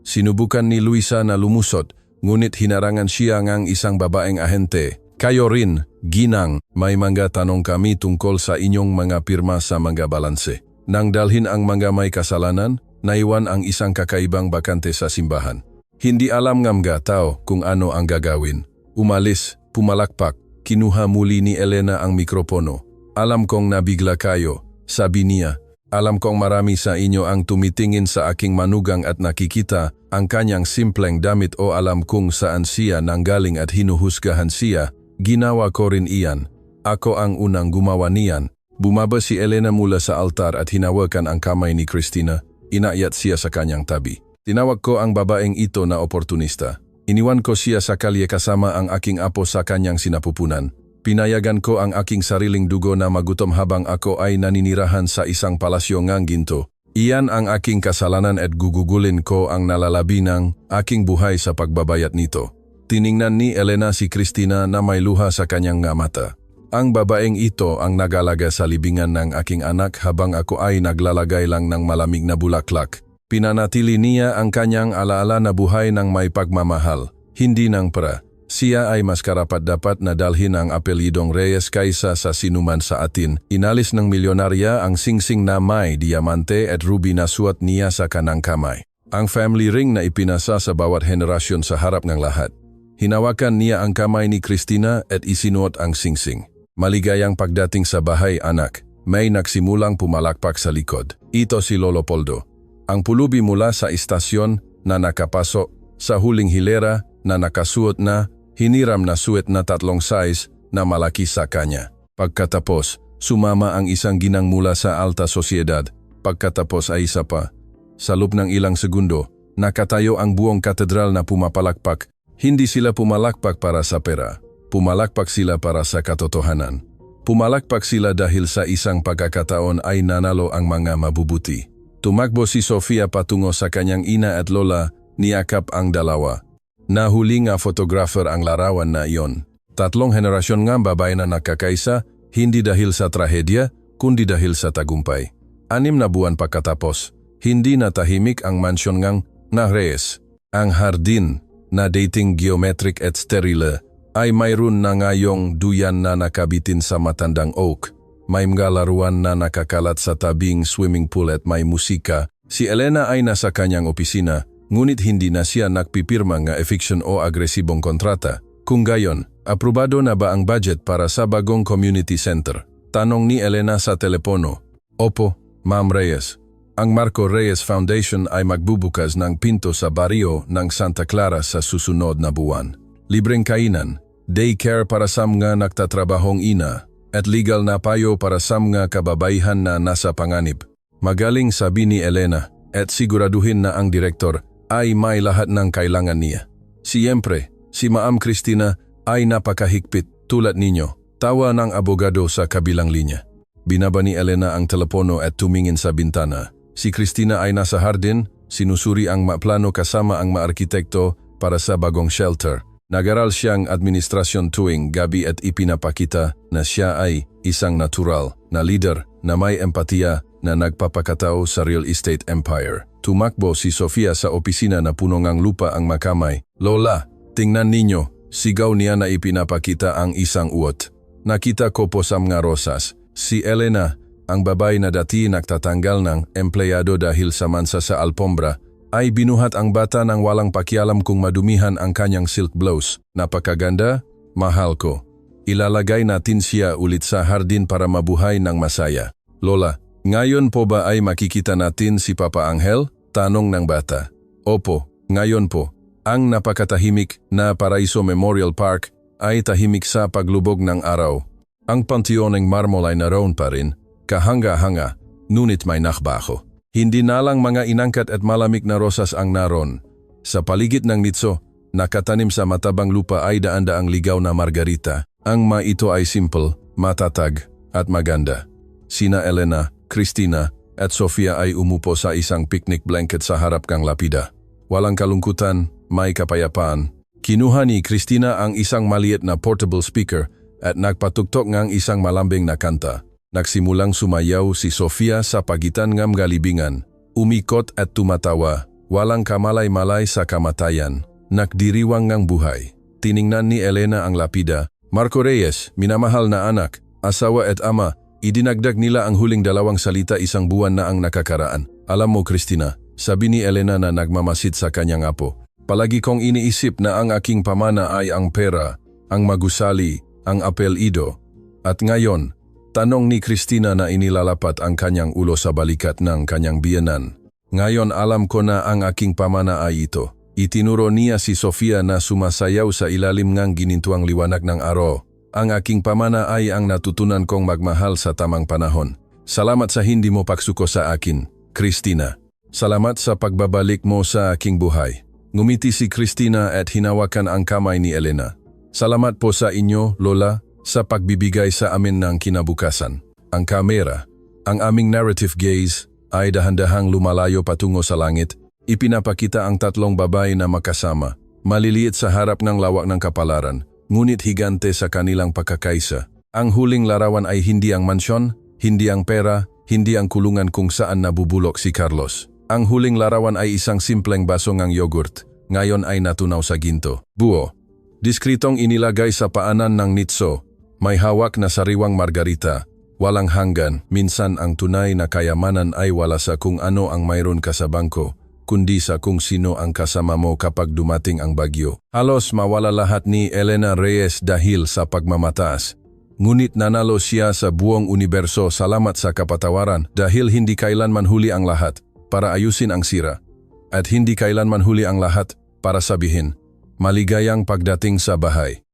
Sinubukan ni Luisa na lumusot, ngunit hinarangan siya ngang isang babaeng ahente. Kayo rin, ginang, may mga tanong kami tungkol sa inyong mga pirma sa mga balanse. Nang dalhin ang mga may kasalanan, naiwan ang isang kakaibang bakante sa simbahan. Hindi alam ng mga tao kung ano ang gagawin. Umalis, pumalakpak, kinuha muli ni Elena ang mikropono. Alam kong nabigla kayo, sabi niya. Alam kong marami sa inyo ang tumitingin sa aking manugang at nakikita ang kanyang simpleng damit o alam kung saan siya nanggaling at hinuhusgahan siya. Ginawa ko rin iyan. Ako ang unang gumawa niyan. Bumaba si Elena mula sa altar at hinawakan ang kamay ni Christina. Inaayat siya sa kanyang tabi. Tinawag ko ang babaeng ito na oportunista. Iniwan ko siya sa kalye kasama ang aking apo sa kanyang sinapupunan. Pinayagan ko ang aking sariling dugo na magutom habang ako ay naninirahan sa isang palasyo ngang ginto. Iyan ang aking kasalanan at gugugulin ko ang nalalabi ng aking buhay sa pagbabayad nito. Tiningnan ni Elena si Christina na may luha sa kanyang mata. Ang babaeng ito ang nagalaga sa libingan ng aking anak habang ako ay naglalagay lang ng malamig na bulaklak. Pinanatili niya ang kanyang alaala na buhay ng may pagmamahal, hindi ng pera. Siya ay mas karapat-dapat na dalhin ang apelidong Reyes kaysa sa sinuman sa atin. Inalis ng milyonarya ang singsing na may diamante at ruby na suot niya sa kanang kamay. Ang family ring na ipinasa sa bawat henerasyon sa harap ng lahat. Hinawakan niya ang kamay ni Christina at isinuot ang singsing. Maligayang pagdating sa bahay, anak. May nagsimulang pumalakpak sa likod. Ito si Lolo Poldo. Ang pulubi mula sa istasyon na nakapasok sa huling hilera na nakasuot na hiniram na suit na 3 size na malaki sa kanya. Pagkatapos, sumama ang isang ginang mula sa alta sosyedad. Pagkatapos ay isa pa. Sa loob ng ilang segundo, nakatayo ang buong katedral na pumapalakpak. Hindi sila pumalakpak para sa pera. Pumalakpak sila para sa katotohanan. Pumalakpak sila dahil sa isang pagkakataon ay nanalo ang mga mabubuti. Tumakbo si Sofia patungo sa kanyang ina at lola, niyakap ang dalawa. Nahuli nga photographer ang larawan na iyon. 3 henerasyon nga babae na nakakaisa, hindi dahil sa trahedya, kundi dahil sa tagumpay. 6 na buwan pagkatapos, hindi natahimik ang mansyon ngang na Reyes. Ang hardin na dating geometric at sterile ay mayroon na ngayong duyan na nakabitin sa matandang oak. May mga laruan na nakakalat sa tabing swimming pool at may musika. Si Elena ay nasa kanyang opisina, ngunit hindi na siya nagpipirma nga eviction o agresibong kontrata. Kung gayon, aprobado na ba ang budget para sa bagong community center? Tanong ni Elena sa telepono. Opo, Ma'am Reyes. Ang Marco Reyes Foundation ay magbubukas ng pinto sa baryo ng Santa Clara sa susunod na buwan. Libreng kainan, daycare para sa mga nagtatrabahong ina, at legal na payo para sa mga kababaihan na nasa panganib. Magaling, sabi ni Elena, at siguraduhin na ang direktor ay may lahat ng kailangan niya. Siyempre, si Ma'am Christina ay napakahigpit tulad ninyo. Tawa ng abogado sa kabilang linya. Binaba ni Elena ang telepono at tumingin sa bintana. Si Christina ay nasa hardin, sinusuri ang plano kasama ang arkitekto para sa bagong shelter. Nag-aral siyang administrasyon tuwing gabi at ipinapakita na siya ay isang natural na leader na may empatiya na nagpapakatao sa real estate empire. Tumakbo si Sofia sa opisina na puno ng lupa ang makamay. Lola, tingnan ninyo, sigaw niya na ipinapakita ang isang uot. Nakita ko po sa mga rosas. Si Elena, ang babae na dati nagtatanggal ng empleyado dahil sa mansa sa alpombra, ay binuhat ang bata ng walang pakialam kung madumihan ang kanyang silk blouse. Napakaganda, mahal ko. Ilalagay natin siya ulit sa hardin para mabuhay ng masaya. Lola, ngayon po ba ay makikita natin si Papa Angel? Tanong ng bata. Opo, ngayon po. Ang napakatahimik na Paraiso Memorial Park ay tahimik sa paglubog ng araw. Ang panteoneng marmol ay naroon pa rin, kahanga-hanga, ngunit may nakbaho. Hindi na lang mga inangkat at malamig na rosas ang naroon. Sa paligid ng nitso, nakatanim sa matabang lupa ay daan-daang ligaw na margarita. Ang ito ay simple, matatag, at maganda. Sina Elena, Christina, at Sofia ay umupo sa isang picnic blanket sa harap kang lapida. Walang kalungkutan, may kapayapaan. Kinuha ni Christina ang isang maliit na portable speaker at nagpatugtok ng isang malambing na kanta. Nagsimulang sumayaw si Sofia sa pagitan ng galibingan. Umikot at tumatawa, walang kamalay-malay sa kamatayan. Nagdiriwang ng buhay. Tiningnan ni Elena ang lapida. Marco Reyes, minamahal na anak, asawa at ama, idinagdag nila ang huling 2 salita 1 buwan na ang nakakaraan. Alam mo, Christina, sabi ni Elena na nagmamasid sa kanyang apo. Palagi kong iniisip na ang aking pamana ay ang pera, ang magusali, ang apelyido. At ngayon, tanong ni Christina na inilalapat ang kanyang ulo sa balikat ng kanyang biyenan. Ngayon alam ko na ang aking pamana ay ito. Itinuro niya si Sofia na sumasayaw sa ilalim ng ginintuang liwanag ng araw. Ang aking pamana ay ang natutunan kong magmahal sa tamang panahon. Salamat sa hindi mo pagsuko sa akin, Christina. Salamat sa pagbabalik mo sa aking buhay. Ngumiti si Christina at hinawakan ang kamay ni Elena. Salamat po sa inyo, Lola, sa pagbibigay sa amin ng kinabukasan. Ang kamera, ang aming narrative gaze, ay dahan-dahang lumalayo patungo sa langit. Ipinapakita ang tatlong babae na makasama, maliliit sa harap ng lawak ng kapalaran, ngunit higante sa kanilang pagkakaisa. Ang huling larawan ay hindi ang mansyon, hindi ang pera, hindi ang kulungan kung saan nabubulok si Carlos. Ang huling larawan ay isang simpleng baso ng yogurt, ngayon ay natunaw sa ginto. Buo. Diskritong inilagay sa paanan ng nitso, may hawak na sariwang margarita. Walang hanggan, minsan ang tunay na kayamanan ay wala sa kung ano ang mayroon ka sa bangko, kundi sa kung sino ang kasama mo kapag dumating ang bagyo. Halos mawala lahat ni Elena Reyes dahil sa pagmamataas. Ngunit nanalo siya sa buong universo salamat sa kapatawaran dahil hindi kailanman huli ang lahat para ayusin ang sira. At hindi kailanman huli ang lahat para sabihin, maligayang pagdating sa bahay.